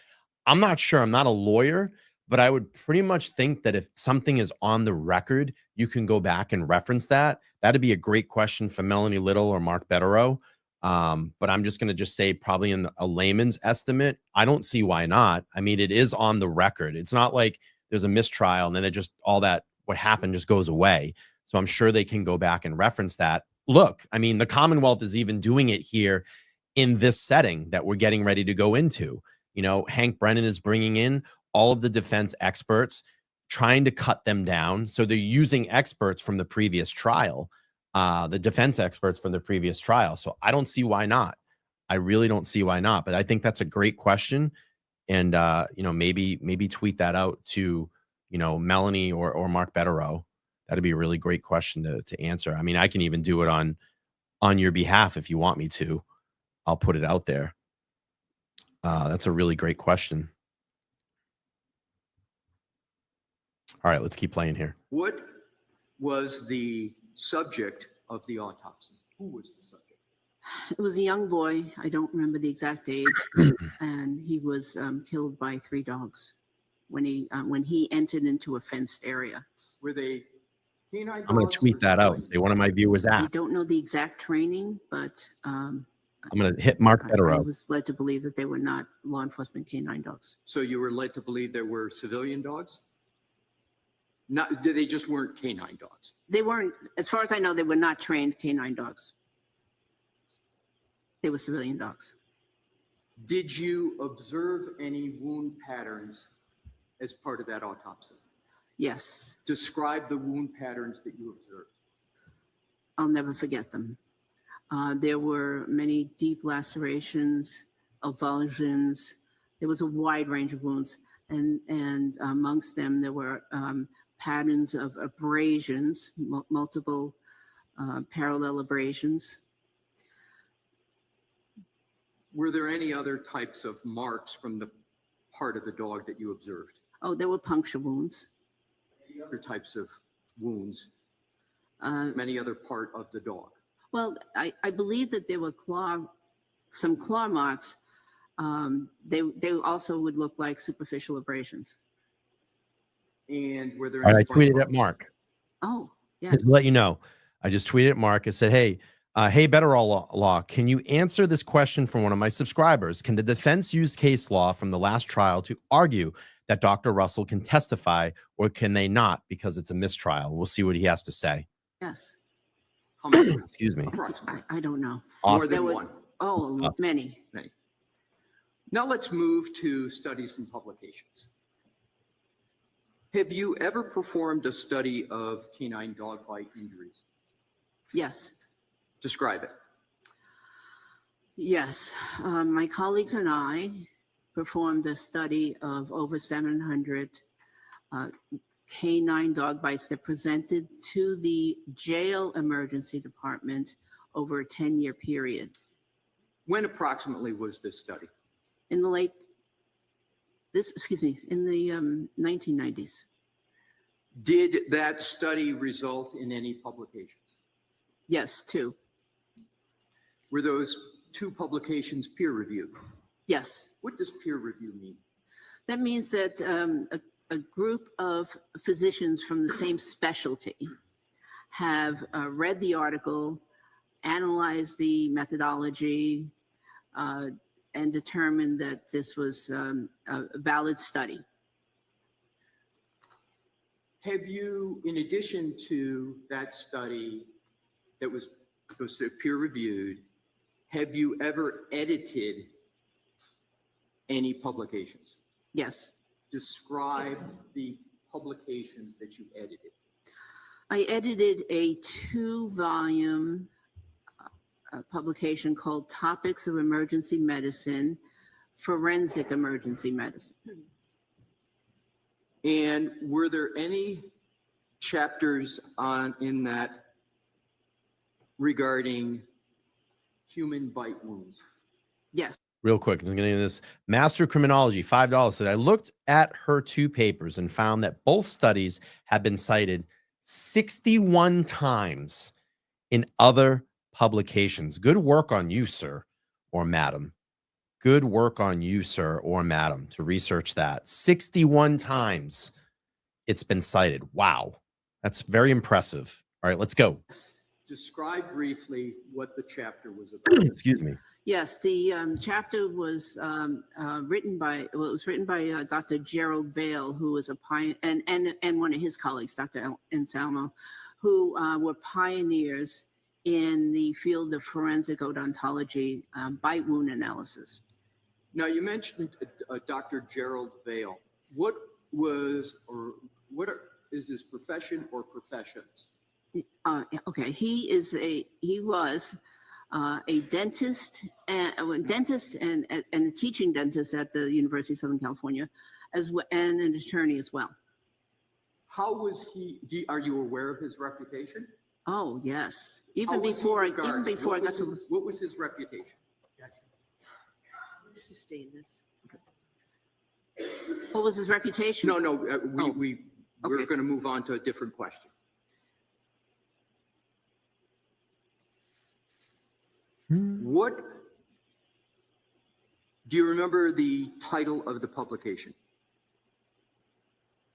I'm not sure. I'm not a lawyer, but I would pretty much think that if something is on the record, you can go back and reference that. That'd be a great question for Melanie Little or Mark Betterow. But I'm just going to just say, probably in a layman's estimate, I don't see why not. I mean, it is on the record. It's not like there's a mistrial and then it just, all that, what happened just goes away. So I'm sure they can go back and reference that. Look, I mean, the Commonwealth is even doing it here in this setting that we're getting ready to go into. You know, Hank Brennan is bringing in all of the defense experts, trying to cut them down. So they're using experts from the previous trial, the defense experts from the previous trial. So I don't see why not. I really don't see why not. But I think that's a great question. And, you know, maybe tweet that out to, you know, Melanie or Mark Betterow. That'd be a really great question to answer. I mean, I can even do it on your behalf if you want me to. I'll put it out there. That's a really great question. All right, let's keep playing here. What was the subject of the autopsy? Who was the subject? It was a young boy. I don't remember the exact age, and he was killed by 3 dogs when he entered into a fenced area. Were they canine dogs? I'm going to tweet that out and say one of my viewers I asked. don't know the exact training, but I'm going to hit Mark I Betterow. was led to believe that they were not law enforcement canine dogs. So you were led to believe there were civilian dogs? Not, they just weren't canine dogs. They weren't, as far as I know, they were not trained canine dogs. They were civilian dogs. Did you observe any wound patterns as part of that autopsy? Yes, Describe the wound patterns that you observed. I'll never forget them. There were many deep lacerations, avulsions. There was a wide range of wounds, and amongst them there were patterns of abrasions, multiple parallel abrasions. Were there any other types of marks from the part of the dog that you observed? Oh, there were puncture wounds. Any other types of wounds? Any other part of the dog? Well, I believe that there were some claw marks. They also would look like superficial abrasions. And were there All any right, I tweeted marks? at Mark. Oh, yeah. Just to let you know, I just tweeted at Mark. I said, hey, Betterow Law, can you answer this question from one of my subscribers? Can the defense use case law from the last trial to argue that Dr. Russell can testify, or can they not because it's a mistrial? We'll see what he has to say. Yes. How many? Excuse me. Approximately. I don't know. More Awesome. than There were- one. Oh, many. Now let's move to studies and publications. Have you ever performed a study of canine dog bite injuries? Yes. Describe it. Yes. My colleagues and I performed a study of over 700 canine dog bites that presented to the jail emergency department over a 10-year period. When approximately was this study? In the in the 1990s. Did that study result in any publications? Yes, 2. Were those 2 publications peer reviewed? Yes. What does peer review mean? That means that a group of physicians from the same specialty have read the article, analyzed the methodology, and determined that this was a valid study. Have you, in addition to that study that was peer reviewed, have you ever edited any publications? Yes. Describe the publications that you edited. I edited a 2-volume publication called Topics of Emergency Medicine, Forensic Emergency Medicine. And were there any chapters in that regarding human bite wounds? Yes. real quick. I'm going to this. Master of Criminology, $5 said, I looked at her 2 papers and found that both studies have been cited 61 times in other publications. Good work on you, sir or madam. Good work on you, sir or madam, to research that. 61 times it's been cited. Wow. That's very impressive. All right, let's go. Describe briefly what the chapter was about. Excuse me. Yes, the chapter was written by Dr. Gerald Vale, who was a pioneer, and one of his colleagues, Dr. Anselmo, who were pioneers in the field of forensic odontology, bite wound analysis. Now, you mentioned Dr. Gerald Vale. What is his profession or professions? Okay, he was a dentist and a teaching dentist at the University of Southern California, and an attorney as well. How was he? Are you aware of his reputation? Oh yes, even before I got to. What was his reputation? Sustain this. Okay. What was his reputation? No, we're going to move on to a different question. What do you remember the title of the publication?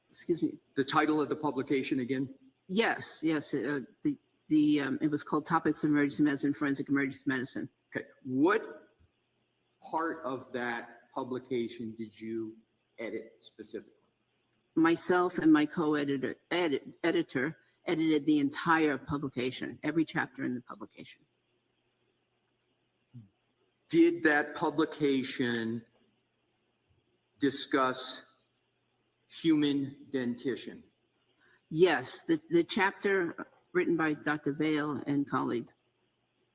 Excuse me. The title of the publication again? Yes. It was called Topics of Emergency Medicine, Forensic Emergency Medicine. Okay. What part of that publication did you edit specifically? Myself and my co-editor edited the entire publication, every chapter in the publication. Did that publication discuss human dentition? Yes, the chapter written by Dr. Vale and colleague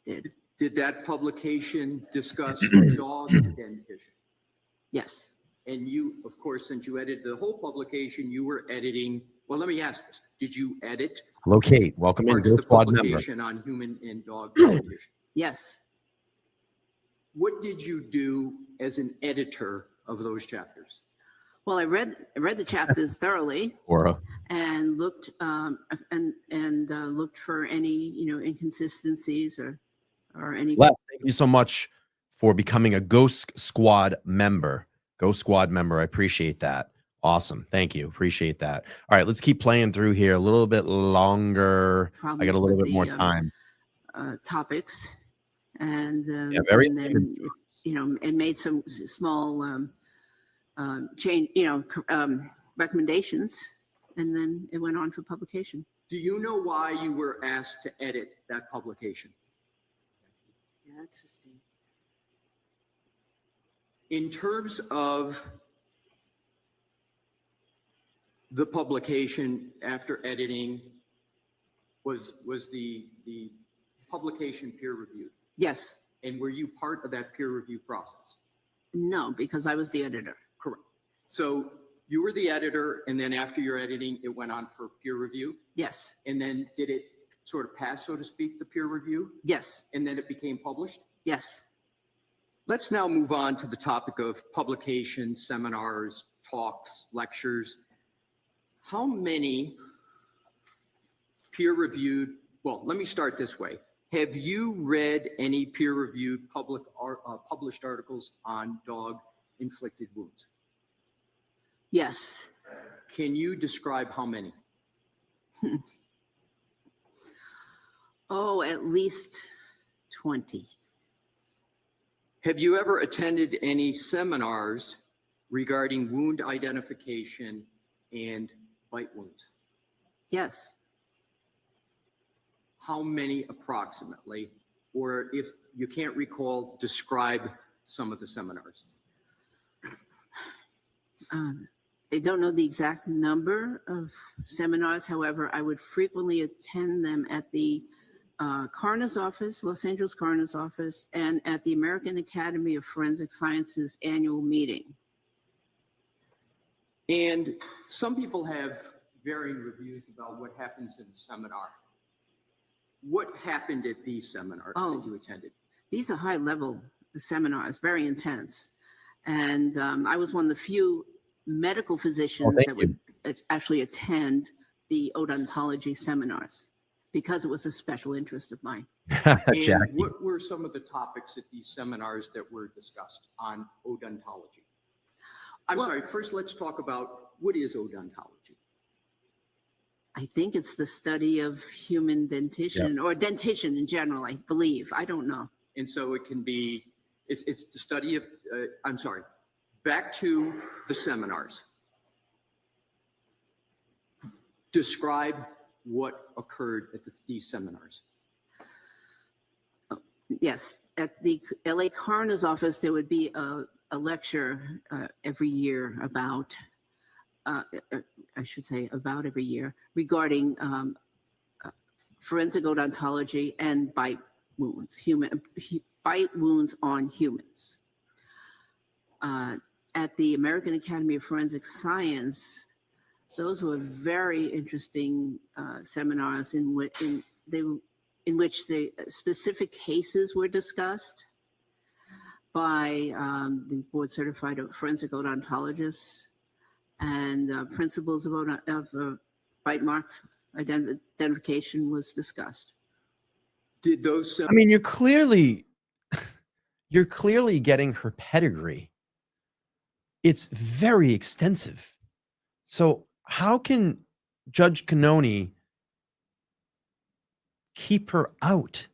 did. Did that publication discuss dog dentition? Yes. And you, of course, since you edited the whole publication, you were editing. Well, let me ask this: did you edit? Locate. Welcome in, parts of Go the Squad member. publication on human and dog dentition? Yes. What did you do as an editor of those chapters? Well, I read the chapters thoroughly Or and looked looked for any inconsistencies or any. Les, thank you so much for becoming a Ghost Squad member. Ghost Squad member. I appreciate that. Awesome. Thank you. Appreciate that. All right, let's keep playing through here a little bit longer. I got a little bit more time. Topics, and very. and then and made some small change, recommendations, and then it went on for publication. Do you know why you were asked to edit that publication? Yeah, that's sustained. In terms of the publication after editing, was the publication peer reviewed? Yes. And were you part of that peer review process? No, because I was the editor. Correct. So you were the editor, and then after your editing, it went on for peer review? Yes. And then did it sort of pass, so to speak, the peer review? Yes. And then it became published? Yes. Let's now move on to the topic of publications, seminars, talks, lectures. How many peer-reviewed, well, let me start this way. Have you read any peer-reviewed published articles on dog-inflicted wounds? Yes. Can you describe how many? Oh, at least 20. Have you ever attended any seminars regarding wound identification and bite wounds? Yes. How many approximately? Or if you can't recall, describe some of the seminars. I don't know the exact number of seminars. However, I would frequently attend them at the coroner's office, Los Angeles coroner's office, and at the American Academy of Forensic Sciences annual meeting. And some people have varying reviews about what happens in a seminar. What happened at these seminars that you attended? These are high level seminars, very intense. And I was one of the few medical physicians thank that would actually attend the odontology seminars because it was a special interest of mine. And Jackie. what were some of the topics at these seminars that were discussed on odontology? I'm Well- sorry, first let's talk about what is odontology? I think it's the study of human dentition or dentition in general, I believe. I don't know. And so it can be, it's the study of, I'm sorry, back to the seminars. Describe what occurred at these seminars. Yes, at the LA Coroner's Office, there would be a lecture every year about, I should say about every year, regarding forensic odontology and bite wounds, bite wounds on humans. At the American Academy of Forensic Science, those were very interesting seminars in which the specific cases were discussed by the board certified forensic odontologists, and principles of bite marks identification was discussed. Did those I mean, you're clearly getting her pedigree. It's very extensive. So how can Judge Canoni keep her out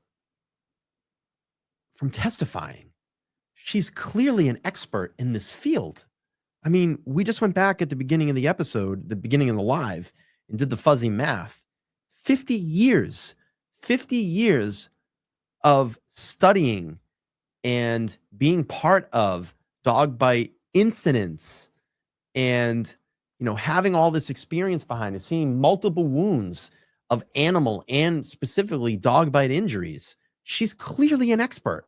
from testifying? She's clearly an expert in this field. I mean, we just went back at the beginning of the episode, the beginning of the live, and did the fuzzy math. 50 years of studying and being part of dog bite incidents, and having all this experience behind it, seeing multiple wounds of animal and specifically dog bite injuries. She's clearly an expert.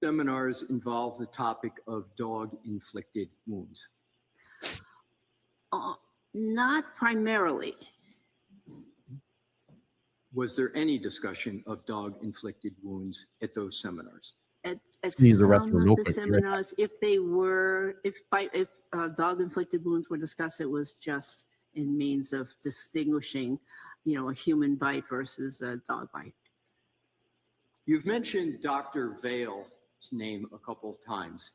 seminars involve the topic of dog-inflicted wounds? Not primarily. Was there any discussion of dog-inflicted wounds at those seminars? At Sneeze the rest some for of real the quick, right? seminars, if dog-inflicted wounds were discussed, it was just in means of distinguishing, a human bite versus a dog bite. You've mentioned Dr. Vale's name a couple of times.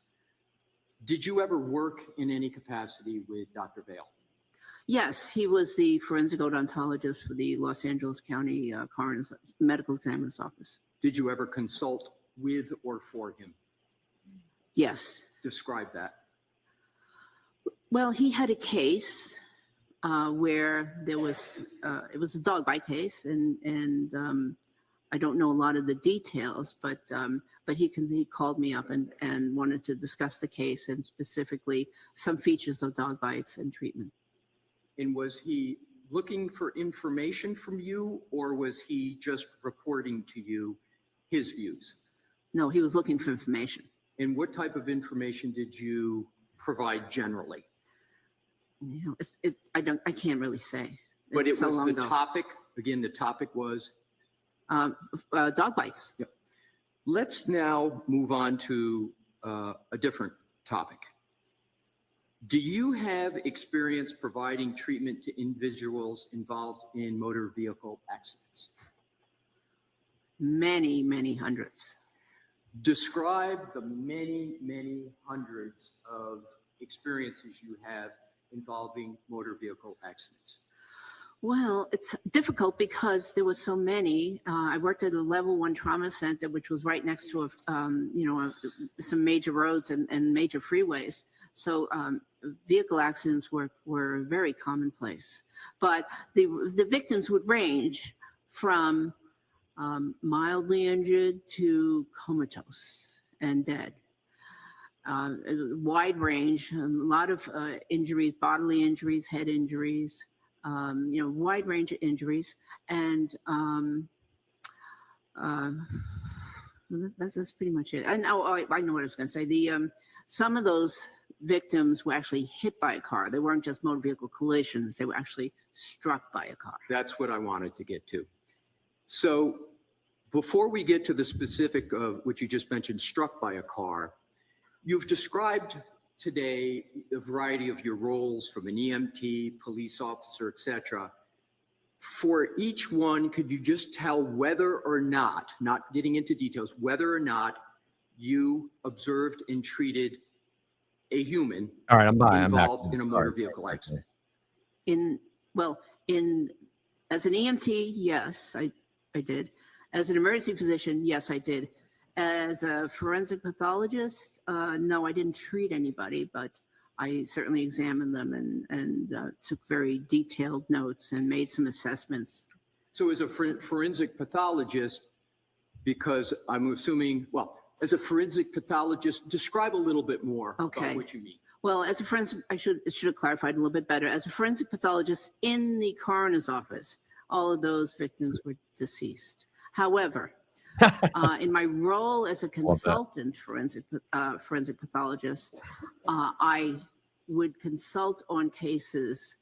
Did you ever work in any capacity with Dr. Vale? Yes, he was the forensic odontologist for the Los Angeles County Coroner's Medical Examiner's Office. Did you ever consult with or for him? Yes. Describe that. Well, he had a case where there was it was a dog bite case, and I don't know a lot of the details, but he called me up and wanted to discuss the case and specifically some features of dog bites and treatment. And was he looking for information from you, or was he just reporting to you his views? No, he was looking for information. And what type of information did you provide generally? I can't really say. But it so was long the ago. topic, again, the topic was? Dog bites. Yep. Let's now move on to a different topic. Do you have experience providing treatment to individuals involved in motor vehicle accidents? Many, many hundreds. Describe the many, many hundreds of experiences you have involving motor vehicle accidents. Well, it's difficult because there were so many. I worked at a level 1 trauma center, which was right next to some major roads and major freeways. So vehicle accidents were very commonplace. But the victims would range from mildly injured to comatose and dead. A wide range, a lot of injuries, bodily injuries, head injuries. Wide range of injuries, and that's pretty much it. I know what I was going to say. Some of those victims were actually hit by a car. They weren't just motor vehicle collisions. They were actually struck by a car. That's what I wanted to get to. So Before we get to the specific of which you just mentioned, struck by a car, you've described today a variety of your roles from an EMT, police officer, etc. For each one, could you just tell whether or not getting into details, whether or not you observed and treated a human All right, I'm back. involved in a motor Sorry. vehicle accident? As an EMT, yes, I did. As an emergency physician, yes, I did. As a forensic pathologist, no, I didn't treat anybody, but I certainly examined them and took very detailed notes and made some assessments. So as a forensic pathologist, because I'm assuming, well, as a forensic pathologist, describe a little bit more Okay. about what you mean. Well, as a forensic, it should have clarified a little bit better. As a forensic pathologist in the coroner's office, all of those victims were deceased. However, in my role as a consultant forensic pathologist, I would consult on cases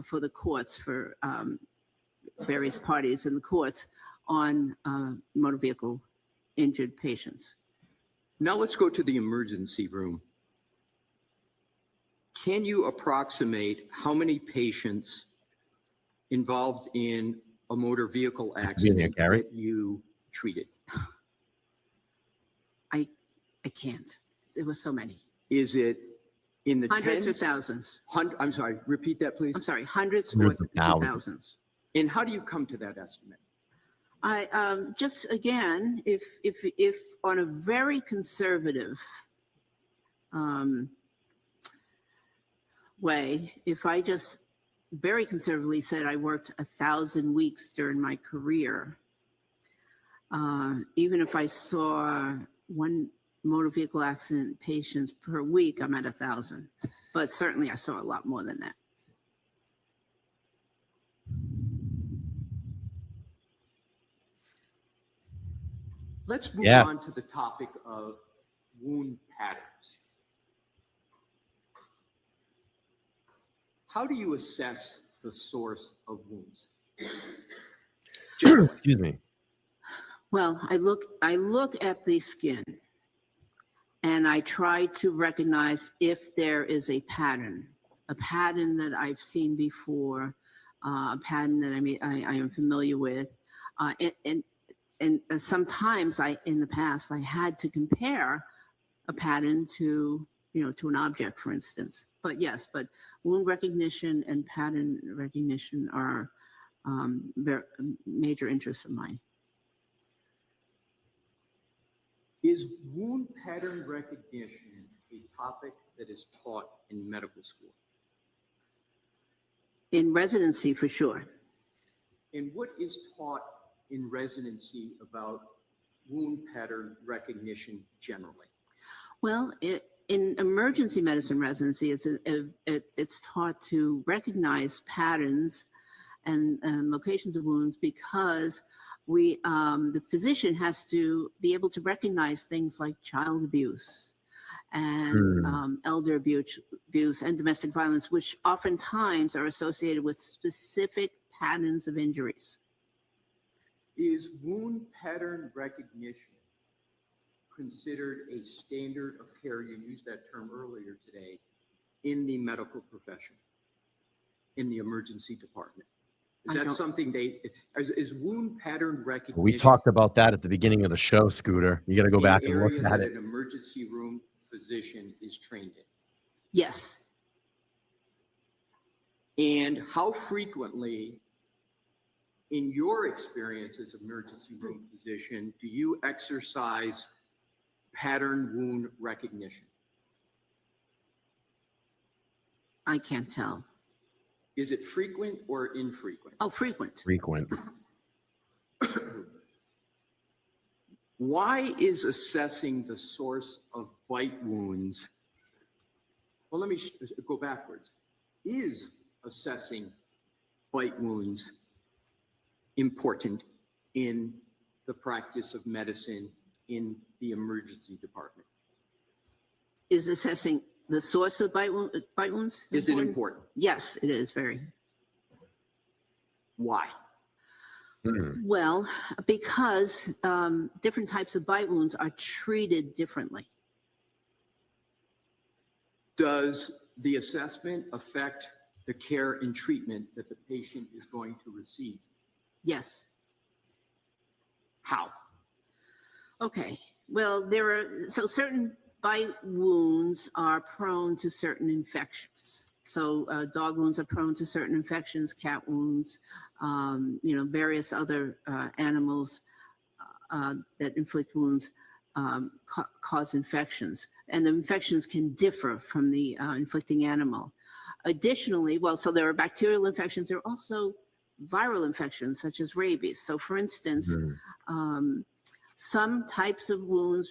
for the courts, for various parties in the courts on motor vehicle injured patients. Now let's go to the emergency room. Can you approximate how many patients involved in a motor vehicle accident that you treated? I can't. There were so many. Is it in the Hundreds or tens? thousands. I'm sorry, repeat that, please. I'm sorry, hundreds Hundreds or of thousands. thousands. And how do you come to that estimate? I just again, if on a very conservative way, if I just very conservatively said I worked 1,000 weeks during my career, even if I saw one motor vehicle accident patients per week, I'm at 1,000. But certainly I saw a lot more than that. Let's move Yes. on to the topic of wound patterns. How do you assess the source of wounds? Excuse me. Well, I look at the skin and I try to recognize if there is a pattern that I've seen before, a pattern that I am familiar with. And sometimes in the past, I had to compare a pattern to an object, for instance. But yes, wound recognition and pattern recognition are very major interests of mine. Is wound pattern recognition a topic that is taught in medical school? In residency, for sure. And what is taught in residency about wound pattern recognition generally? Well, in emergency medicine residency, it's taught to recognize patterns and locations of wounds because the physician has to be able to recognize things like child abuse and elder abuse and domestic violence, which oftentimes are associated with specific patterns of injuries. Is wound pattern recognition considered a standard of care? You used that term earlier today in the medical profession, in the emergency department. Is that something is wound pattern recognition? We talked about that at the beginning of the show, Scooter. You got to go back and look at it. An emergency room physician is trained in? Yes. And how frequently, in your experience as an emergency room physician, do you exercise pattern wound recognition? I can't tell. Is it frequent or infrequent? Oh, frequent. Frequent. Why is assessing the source of bite wounds? Well, let me go backwards. Is assessing bite wounds important in the practice of medicine in the emergency department? Is assessing the source of bite wounds? Is it important? Yes, it is very. Why? Well, because different types of bite wounds are treated differently. Does the assessment affect the care and treatment that the patient is going to receive? Yes. How? Okay. Well, certain bite wounds are prone to certain infections. So dog wounds are prone to certain infections, cat wounds, various other animals that inflict wounds cause infections. And the infections can differ from the inflicting animal. Additionally, so there are bacterial infections. There are also viral infections, such as rabies. So for instance, some types of wounds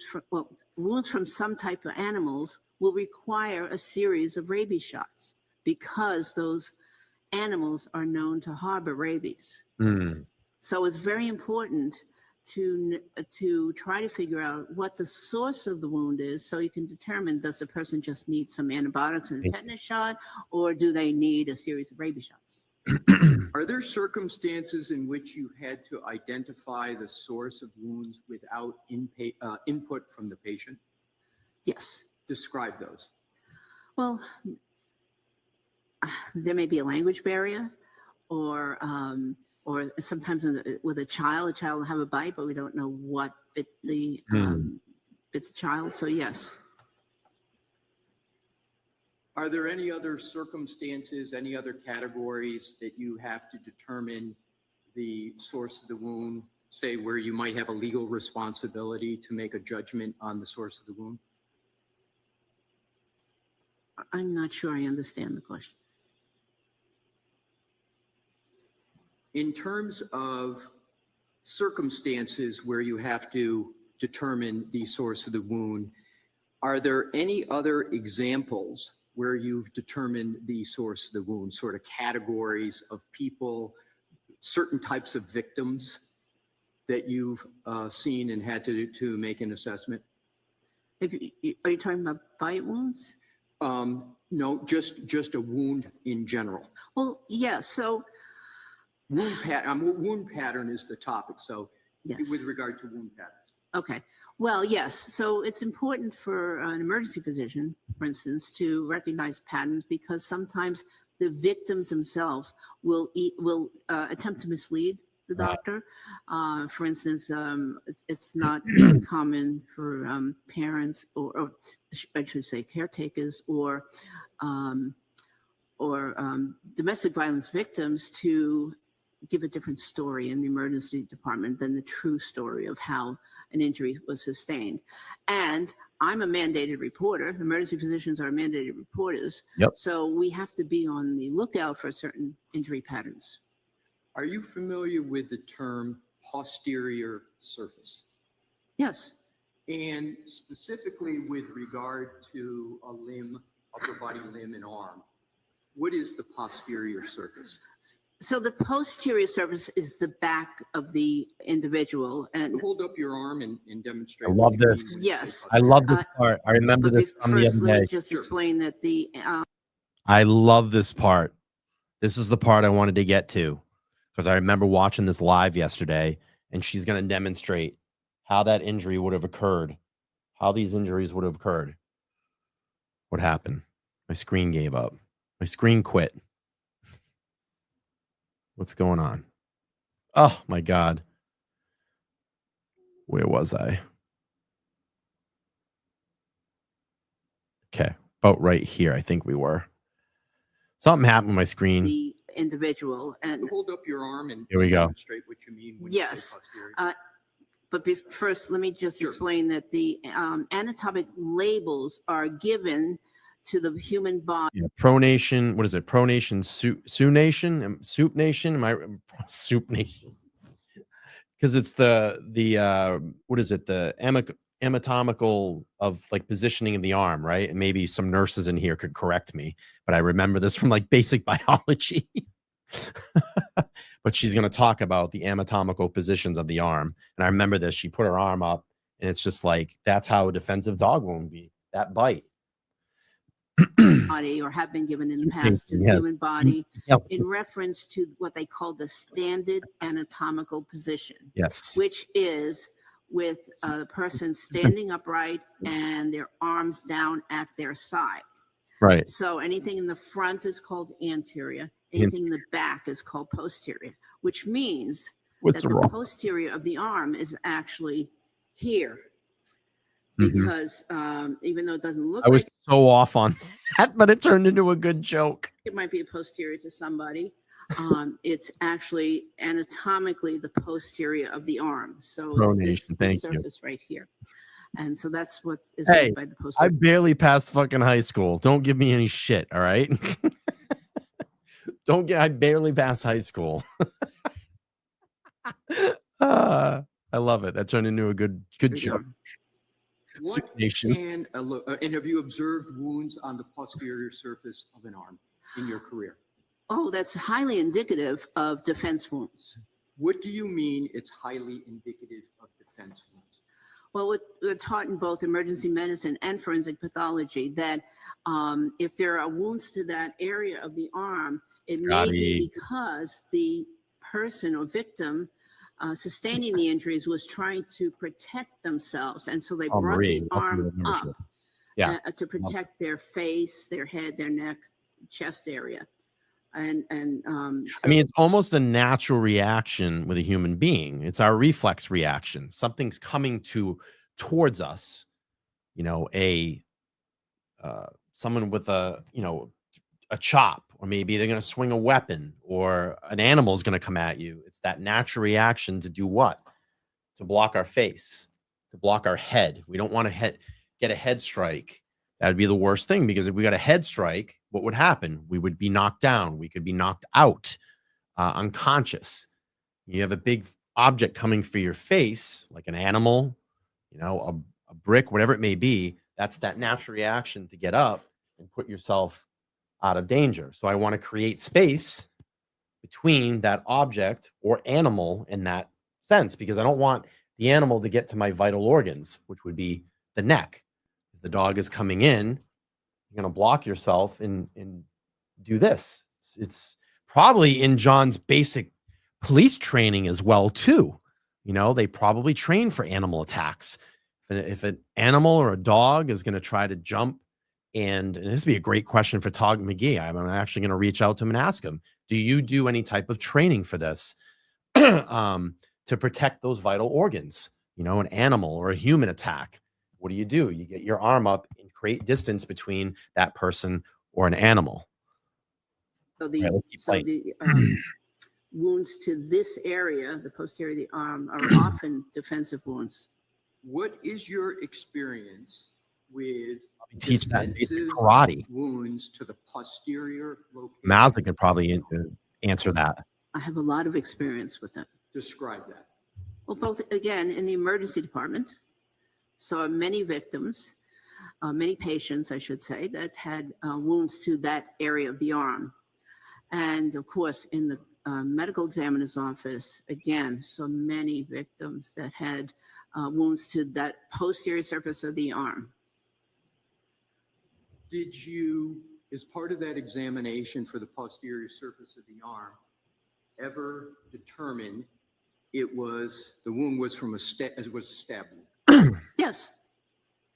from some type of animals will require a series of rabies shots because those animals are known to harbor rabies. So it's very important to try to figure out what the source of the wound is, so you can determine, does the person just need some antibiotics and a tetanus shot, or do they need a series of rabies shots? Are there circumstances in which you had to identify the source of wounds without input from the patient? Yes. Describe those. Well, there may be a language barrier, or sometimes with a child will have a bite, but we don't know what bit the child. So yes. Are there any other circumstances, any other categories that you have to determine the source of the wound, say where you might have a legal responsibility to make a judgment on the source of the wound? I'm not sure I understand the question. In terms of circumstances where you have to determine the source of the wound, are there any other examples where you've determined the source of the wound, sort of categories of people, certain types of victims that you've seen and had to make an assessment? Are you talking about bite wounds? No, just a wound in general. Well, yeah, so wound pattern is the topic. So yes. With regard to wound patterns. Okay. Well, yes. So it's important for an emergency physician, for instance, to recognize patterns, because sometimes the victims themselves will attempt to mislead the doctor. For instance, it's not common for parents or I should say caretakers or domestic violence victims to give a different story in the emergency department than the true story of how an injury was sustained. And I'm a mandated reporter. Emergency physicians are mandated reporters. Yep. So we have to be on the lookout for certain injury patterns. Are you familiar with the term posterior surface? Yes. And specifically with regard to a limb, upper body limb and arm, what is the posterior surface? So the posterior surface is the back of the individual. And hold up your arm and demonstrate. I love this. Yes. I love this part. I remember this from the other let day. me just explain that I love this part. This is the part I wanted to get to, because I remember watching this live yesterday, and she's going to demonstrate how that injury would have occurred, how these injuries would have occurred. What happened? My screen gave up. My screen quit. What's going on? Oh, my God. Where was I? Okay. About right here, I think we were. Something happened with my screen. The individual. And hold up your arm and here we go. Demonstrate what you mean when yes. you say posterior. But first, let me just explain that the anatomic labels are given to the human body. Yeah, pronation. What is it? Pronation, supination, supination. Am I supination? Because it's the what is it? The anatomical of like positioning of the arm, right? And maybe some nurses in here could correct me, but I remember this from like basic biology. But she's going to talk about the anatomical positions of the arm, and I remember this. She put her arm up, and it's just like that's how a defensive dog wound be. That bite. body, or have been given in the Pinky, past to the yes. human body Yep. in reference to what they call the standard anatomical position, Yes. which is with the person standing upright and their arms down at their side. Right. So anything in the front is called anterior. Anything in the back is called posterior, which means What's that the the wrong? posterior of the arm is actually here. Mhm. Because even though it doesn't look I was like so off on that, but it turned into a good joke. it might be a posterior to somebody, it's actually anatomically the posterior of the arm. So it's this Pronation, thank you. surface right here. And so that's what is Hey, meant by the I posterior. barely passed fucking high school. Don't give me any shit, all right? I barely passed high school. I love it. That turned into a good joke. What Nation. and have you observed wounds on the posterior surface of an arm in your career? Oh, that's highly indicative of defense wounds. What do you mean it's highly indicative of defense wounds? Well, we're taught in both emergency medicine and forensic pathology that if there are wounds to that area of the arm, it may be because the person or victim sustaining the injuries was trying to protect themselves. And so they brought the arm up to protect their face, their head, their neck, chest area. I mean, it's almost a natural reaction with a human being. It's our reflex reaction. Something's coming towards us, someone with a chop, or maybe they're going to swing a weapon, or an animal is going to come at you. It's that natural reaction to do what? To block our face, to block our head. We don't want to get a head strike. That would be the worst thing, because if we got a head strike, what would happen? We would be knocked down. We could be knocked out, unconscious. You have a big object coming for your face, like an animal, a brick, whatever it may be. That's that natural reaction to get up and put yourself out of danger. So I want to create space between that object or animal in that sense, because I don't want the animal to get to my vital organs, which would be the neck. If the dog is coming in, you're going to block yourself and do this. It's probably in John's basic police training as well, too. They probably train for animal attacks. If an animal or a dog is going to try to jump, and this would be a great question for Todd McGee. I'm actually going to reach out to him and ask him, do you do any type of training for this to protect those vital organs? An animal or a human attack. What do? You get your arm up and create distance between that person or an animal. So the wounds to this area, the posterior of the arm, are often defensive wounds. What is your experience with teach that basic karate wounds to the posterior location? Mazda could probably answer that. I have a lot of experience with that. Describe that. Well, both, again, in the emergency department, saw many victims, many patients, I should say, that had wounds to that area of the arm. And of course, in the medical examiner's office, again, so many victims that had wounds to that posterior surface of the arm. Did you, as part of that examination for the posterior surface of the arm, ever determine the wound was from a stab wound? Yes.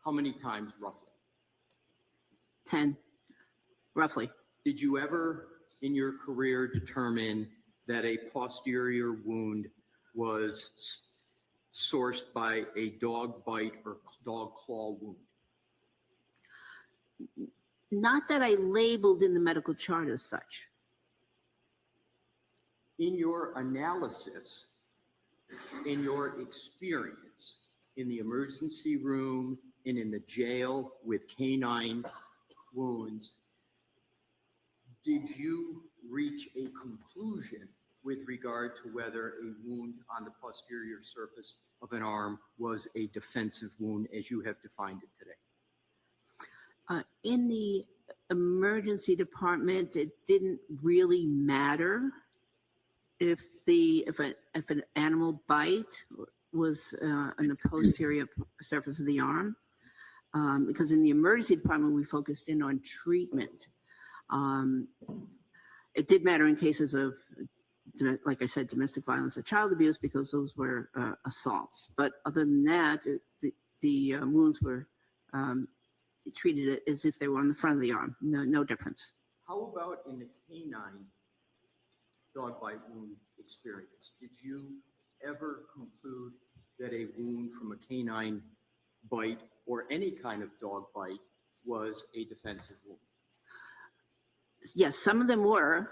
How many times roughly? 10, roughly. Did you ever in your career determine that a posterior wound was sourced by a dog bite or dog claw wound? Not that I labeled in the medical chart as such. In your analysis, in your experience in the emergency room and in the jail with canine wounds, did you reach a conclusion with regard to whether a wound on the posterior surface of an arm was a defensive wound as you have defined it today? In the emergency department, it didn't really matter if an animal bite was on the posterior surface of the arm. because in the emergency department, we focused in on treatment. It did matter in cases of, like I said, domestic violence or child abuse, because those were assaults. But other than that, the wounds were treated as if they were on the front of the arm. No difference. How about in the canine dog bite wound experience? Did you ever conclude that a wound from a canine bite or any kind of dog bite was a defensive wound? Yes, some of them were,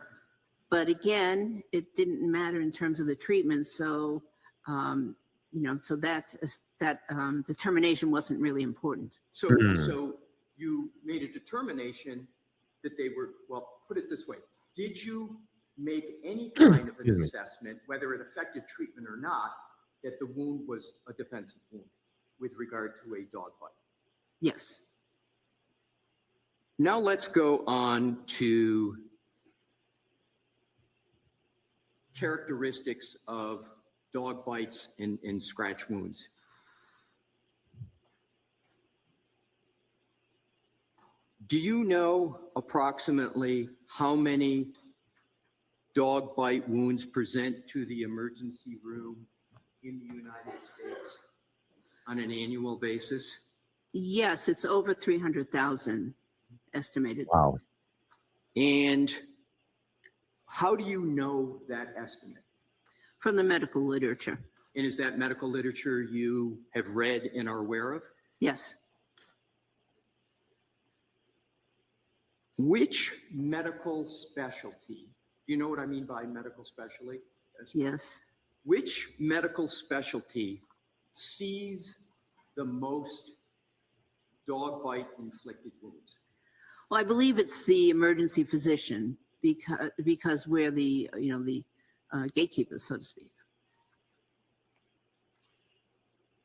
but again, it didn't matter in terms of the treatment. So, so that determination wasn't really important. So, so you made a determination that they were, well, put it this way. Did you make any kind of an assessment, whether it affected treatment or not, that the wound was a defensive wound with regard to a dog bite? Yes. Now let's go on to characteristics of dog bites and scratch wounds. Do you know approximately how many dog bite wounds present to the emergency room in the United States on an annual basis? Yes, it's over 300,000 estimated. Wow. And how do you know that estimate? From the medical literature. And is that medical literature you have read and are aware of? Yes. Which medical specialty, do you know what I mean by medical specialty? Yes. Which medical specialty sees the most dog bite inflicted wounds? Well, I believe it's the emergency physician because we're the gatekeepers, so to speak.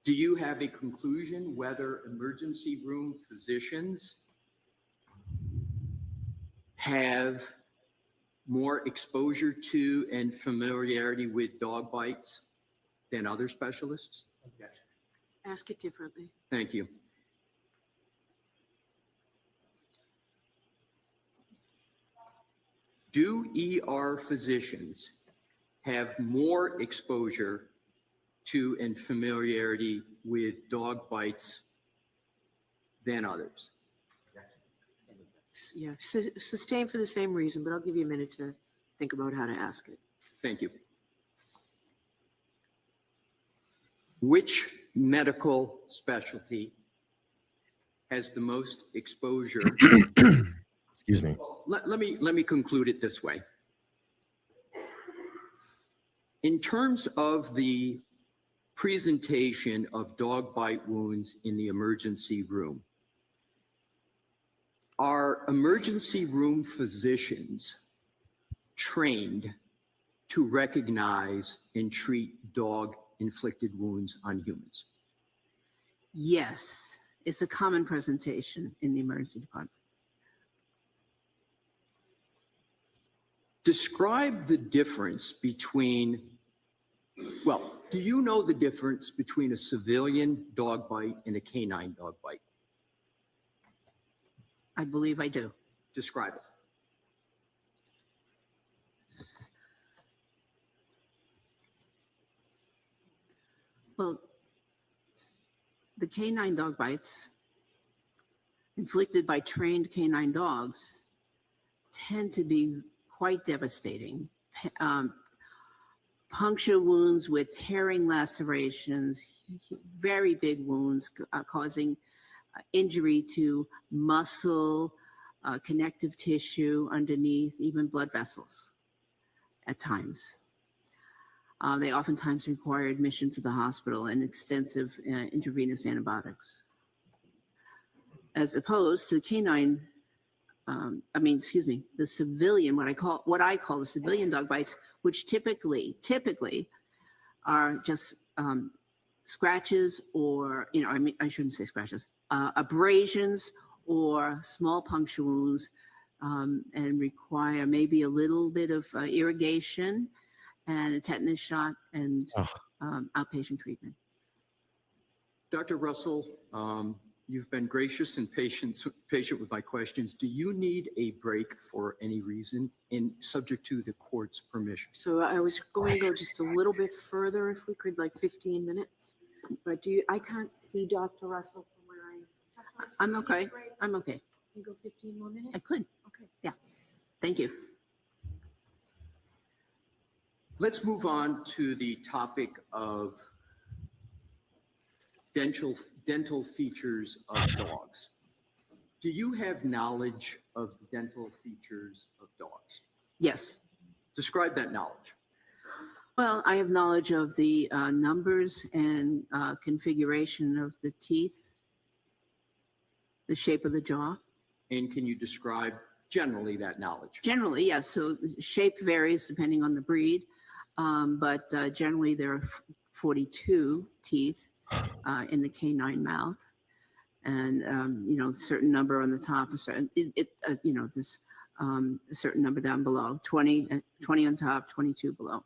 Do you have a conclusion whether emergency room physicians have more exposure to and familiarity with dog bites than other specialists? Ask it differently. Thank you. Do ER physicians have more exposure to and familiarity with dog bites than others? Yeah, sustain for the same reason, but I'll give you a minute to think about how to ask it. Thank you. Which medical specialty has the most exposure? Excuse me. Well, let me conclude it this way. In terms of the presentation of dog bite wounds in the emergency room, are emergency room physicians trained to recognize and treat dog-inflicted wounds on humans? Yes, it's a common presentation in the emergency department. Describe the difference between, well, do you know the difference between a civilian dog bite and a canine dog bite? I believe I do. Describe it. Well, the canine dog bites inflicted by trained canine dogs tend to be quite devastating. Puncture wounds with tearing lacerations, very big wounds causing injury to muscle, connective tissue underneath, even blood vessels at times. They oftentimes require admission to the hospital and extensive intravenous antibiotics. As opposed to the canine, the civilian, what I call the civilian dog bites, which typically are just scratches or, I shouldn't say scratches, abrasions or small puncture wounds, and require maybe a little bit of irrigation and a tetanus shot and outpatient treatment. Dr. Russell, You've been gracious and patient with my questions. Do you need a break for any reason, and subject to the court's permission? So I was going to go just a little bit further if we could, like 15 minutes. But I can't see Dr. Russell from where I am. Dr. Russell, I'm can you okay. break? I'm okay. Can you go 15 more minutes? I could. Okay. Thank you. Let's move on to the topic of dental features of dogs. Do you have knowledge of the dental features of dogs? Yes. Describe that knowledge. Well, I have knowledge of the numbers and configuration of the teeth, the shape of the jaw. And can you describe generally that knowledge? Generally, yes. So the shape varies depending on the breed, but generally there are 42 teeth in the canine mouth, and a certain number on the top, a certain this a certain number down below, 20 on top, 22 below.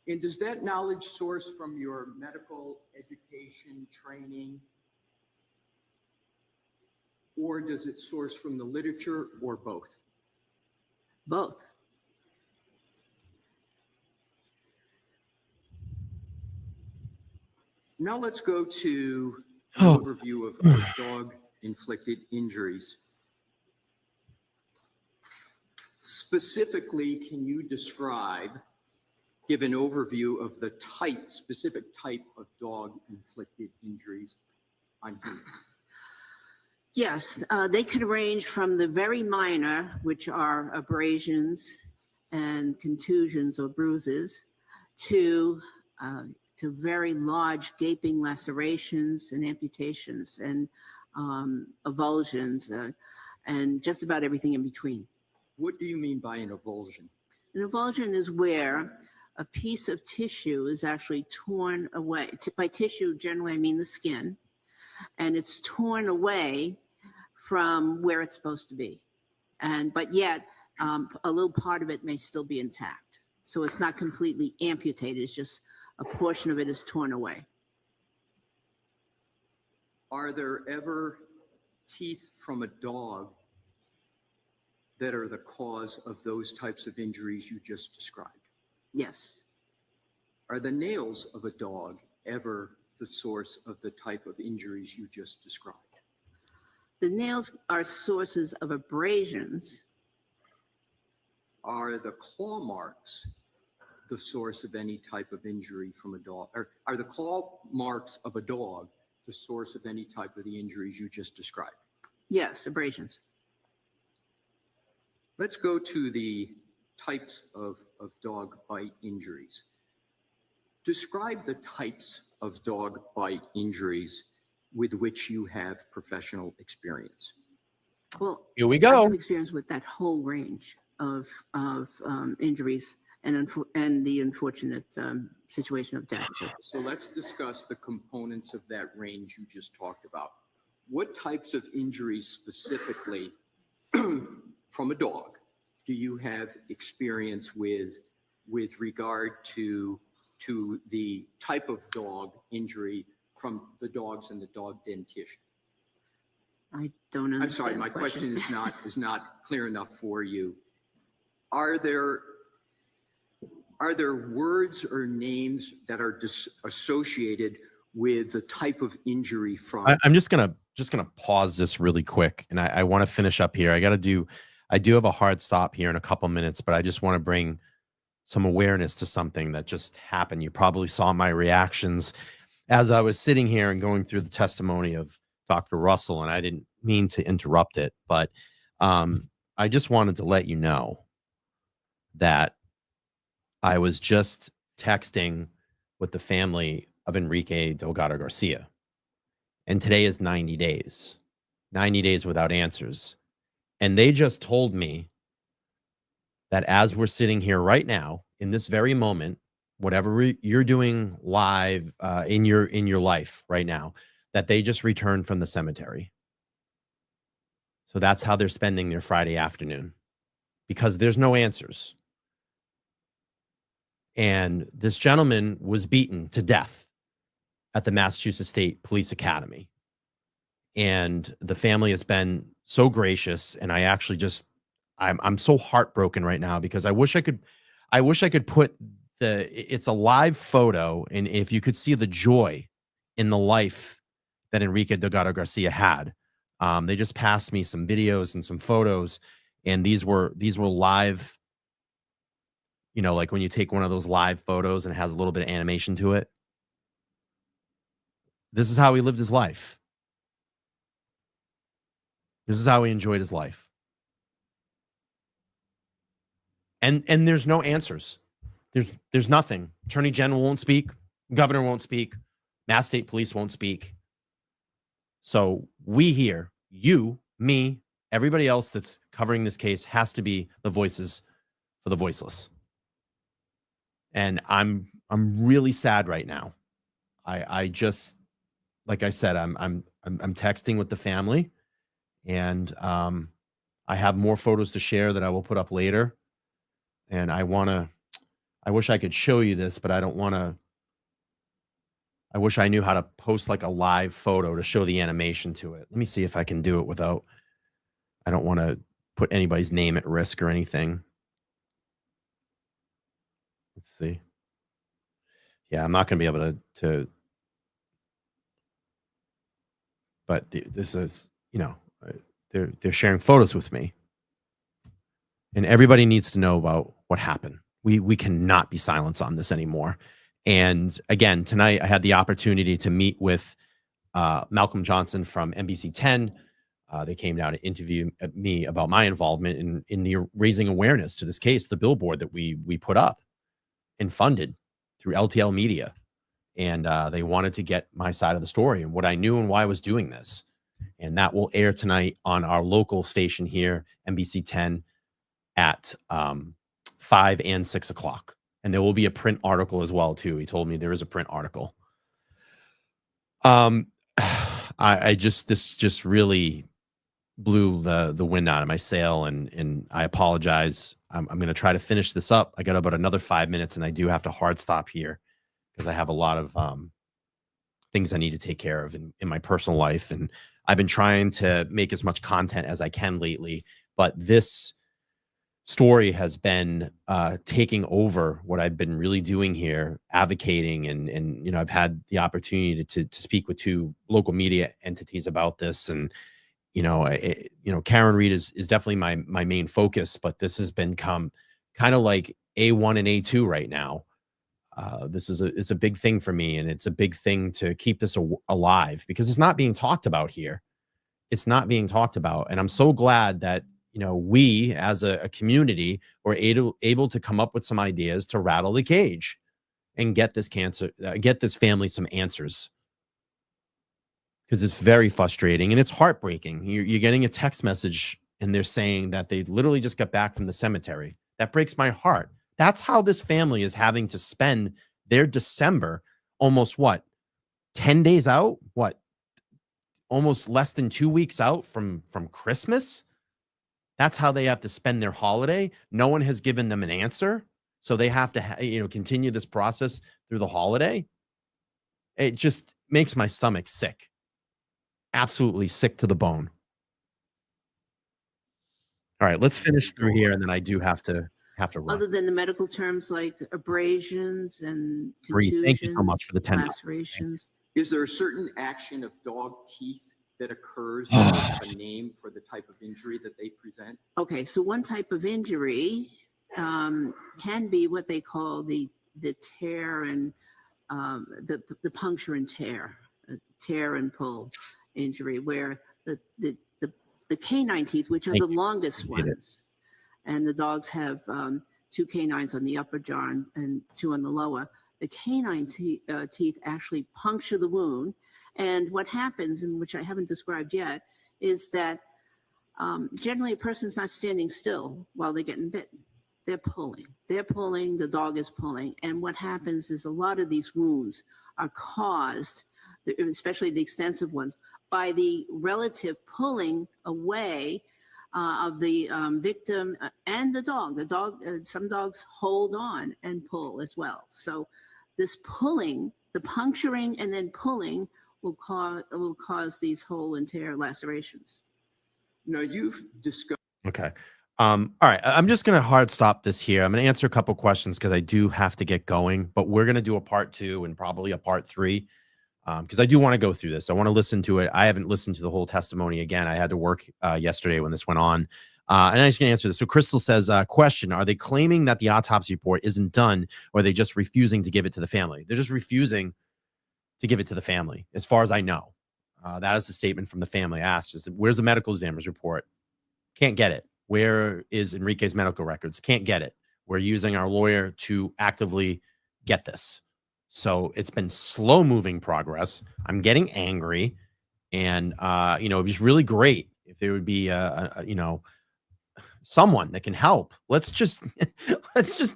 And does that knowledge source from your medical education training, or does it source from the literature, or both? Both. Now let's go to an overview of dog-inflicted injuries. Specifically, can you give an overview of the specific type of dog-inflicted injuries on humans? Yes, they can range from the very minor, which are abrasions and contusions or bruises, to very large gaping lacerations and amputations and avulsions and just about everything in between. What do you mean by an avulsion? An avulsion is where a piece of tissue is actually torn away. By tissue, generally I mean the skin, and it's torn away from where it's supposed to be. But yet, a little part of it may still be intact. So it's not completely amputated, it's just a portion of it is torn away. Are there ever teeth from a dog that are the cause of those types of injuries you just described? Yes. Are the nails of a dog ever the source of the type of injuries you just described? The nails are sources of abrasions. Are the claw marks the source of any type of injury from a dog? Or are the claw marks of a dog the source of any type of the injuries you just described? Yes, abrasions. Let's go to the types of dog bite injuries. Describe the types of dog bite injuries with which you have professional experience. Well, Here we I go. have experience with that whole range of injuries and the unfortunate situation of death. So let's discuss the components of that range you just talked about. What types of injuries specifically from a dog do you have experience with regard to the type of dog injury from the dogs and the dog dentition? I don't understand. I'm sorry, my question is not clear enough for you. Are there words or names that are associated with the type of injury from? I'm just gonna pause this really quick, and I want to finish up here. I do have a hard stop here in a couple minutes, but I just want to bring some awareness to something that just happened. You probably saw my reactions as I was sitting here and going through the testimony of Dr. Russell, and I didn't mean to interrupt it, but I just wanted to let you know that I was just texting with the family of Enrique Delgado Garcia, and today is 90 days without answers. And they just told me that as we're sitting here right now, in this very moment, whatever you're doing live in your life right now, that they just returned from the cemetery. So that's how they're spending their Friday afternoon, because there's no answers. And this gentleman was beaten to death at the Massachusetts State Police Academy. and the family has been so gracious. And I actually just, I'm so heartbroken right now because I wish I could put it's a live photo. And if you could see the joy in the life that Enrique Delgado Garcia had, they just passed me some videos and some photos, and these were live, like when you take one of those live photos and it has a little bit of animation to it. This is how he lived his life. This is how he enjoyed his life. And there's no answers. There's nothing. Attorney General won't speak. Governor won't speak. Mass State Police won't speak. So we here, you, me, everybody else that's covering this case has to be the voices for the voiceless. And I'm really sad right now. I just, like I said, I'm texting with the family, and I have more photos to share that I will put up later. And I wish I could show you this, but I don't want to. I wish I knew how to post like a live photo to show the animation to it. Let me see if I can do it without, I don't want to put anybody's name at risk or anything. Let's see. Yeah, I'm not going to be able to but this is, they're sharing photos with me. And everybody needs to know about what happened. We cannot be silenced on this anymore. And again, tonight I had the opportunity to meet with Malcolm Johnson from NBC 10. They came down to interview me about my involvement in the raising awareness to this case, the billboard that we put up and funded through LTL Media. And they wanted to get my side of the story and what I knew and why I was doing this. And that will air tonight on our local station here, NBC 10, at 5 and 6 o'clock. And there will be a print article as well, too. He told me there is a print article. This just really blew the wind out of my sail, and I apologize. I'm going to try to finish this up. I got about another 5 minutes, and I do have to hard stop here because I have a lot of things I need to take care of in my personal life. And I've been trying to make as much content as I can lately, but this story has been taking over what I've been really doing here, advocating, and I've had the opportunity to speak with 2 local media entities about this, and Karen Reed is definitely my main focus, but this has become kind of like A1 and A2 right now. It's a big thing for me, and it's a big thing to keep this alive because it's not being talked about here. It's not being talked about, and I'm so glad that we as a community were able to come up with some ideas to rattle the cage and get this family some answers, because it's very frustrating and it's heartbreaking. You're getting a text message and they're saying that they literally just got back from the cemetery. That breaks my heart. That's how this family is having to spend their December, almost 10 days out? Almost less than 2 weeks out from Christmas? That's how they have to spend their holiday. No one has given them an answer. So they have to, continue this process through the holiday. It just makes my stomach sick. Absolutely sick to the bone. All right, let's finish through here, and then I do have to run. Other than the medical terms like abrasions and Bree, contusions, thank you so much for the 10. lacerations. Is there a certain action of dog teeth that occurs that is a name for the type of injury that they present? Okay, so one type of injury can be what they call the tear and the puncture and tear and pull injury, where the canine teeth, which are the longest ones, and the dogs have 2 canines on the upper jaw and 2 on the lower. The canine teeth actually puncture the wound. And what happens, and which I haven't described yet, is that generally a person's not standing still while they're getting bitten. They're pulling, the dog is pulling. And what happens is a lot of these wounds are caused, especially the extensive ones, by the relative pulling away of the victim and the dog. The dog, some dogs hold on and pull as well. So this pulling, the puncturing and then pulling, will cause these whole and tear lacerations. Now, you've discussed. Okay. All right. I'm just going to hard stop this here. I'm going to answer a couple questions because I do have to get going, but we're going to do a part 2 and probably a part 3 because I do want to go through this. I want to listen to it. I haven't listened to the whole testimony again. I had to work yesterday when this went on. And I'm just going to answer this. So Crystal says, question, are they claiming that the autopsy report isn't done, or are they just refusing to give it to the family? They're just refusing to give it to the family, as far as I know. That is the statement from the family. Asked, is where's the medical examiner's report? Can't get it. Where is Enrique's medical records? Can't get it. We're using our lawyer to actively get this. So it's been slow moving progress. I'm getting angry, and it'd be really great if there would be someone that can help. Let's just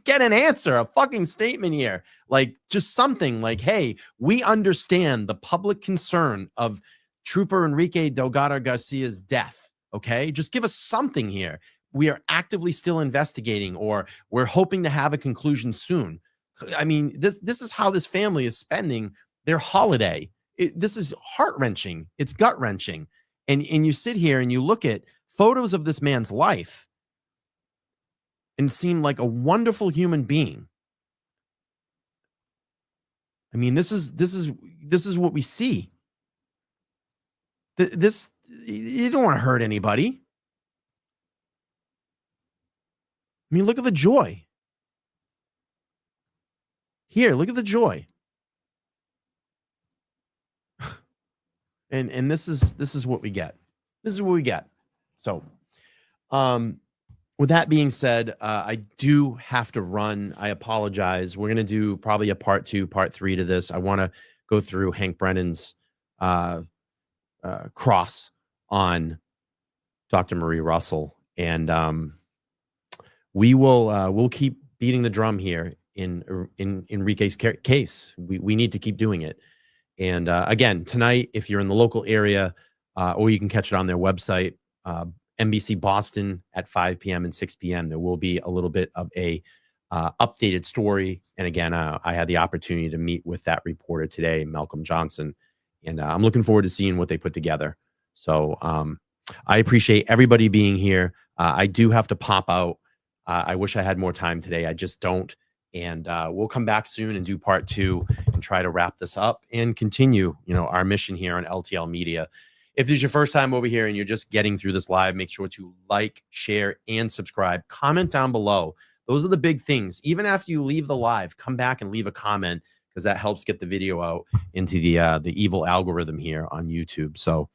get an answer, a fucking statement here, like just something like, hey, we understand the public concern of Trooper Enrique Delgado Garcia's death. Okay, just give us something here. We are actively still investigating, or we're hoping to have a conclusion soon. I mean, this is how this family is spending their holiday. This is heart-wrenching. It's gut-wrenching. And you sit here and you look at photos of this man's life and seem like a wonderful human being. I mean, this is what we see. This, you don't want to hurt anybody. I mean, look at the joy. Here, look at the joy. And this is what we get. This is what we get. So, with that being said, I do have to run. I apologize. We're going to do probably a part 2, part 3 to this. I want to go through Hank Brennan's cross on Dr. Marie Russell, and we'll keep beating the drum here in Enrique's case. We need to keep doing it. And again, tonight, if you're in the local area, or you can catch it on their website, NBC Boston at 5 p.m. and 6 p.m., there will be a little bit of a updated story. And again, I had the opportunity to meet with that reporter today, Malcolm Johnson, and I'm looking forward to seeing what they put together. So I appreciate everybody being here. I do have to pop out. I wish I had more time today. I just don't. And we'll come back soon and do part 2 and try to wrap this up and continue, our mission here on LTL Media. If this is your first time over here and you're just getting through this live, make sure to like, share, and subscribe. Comment down below. Those are the big things. Even after you leave the live, come back and leave a comment, because that helps get the video out into the evil algorithm here on YouTube. So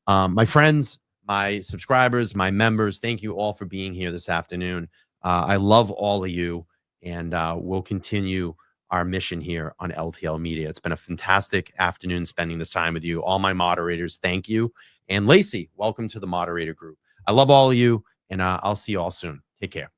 my friends, my subscribers, my members, thank you all for being here this afternoon. I love all of you, and we'll continue our mission here on LTL Media. It's been a fantastic afternoon spending this time with you. All my moderators, thank you. And Lacey, welcome to the moderator group. I love all of you, and I'll see you all soon. Take care.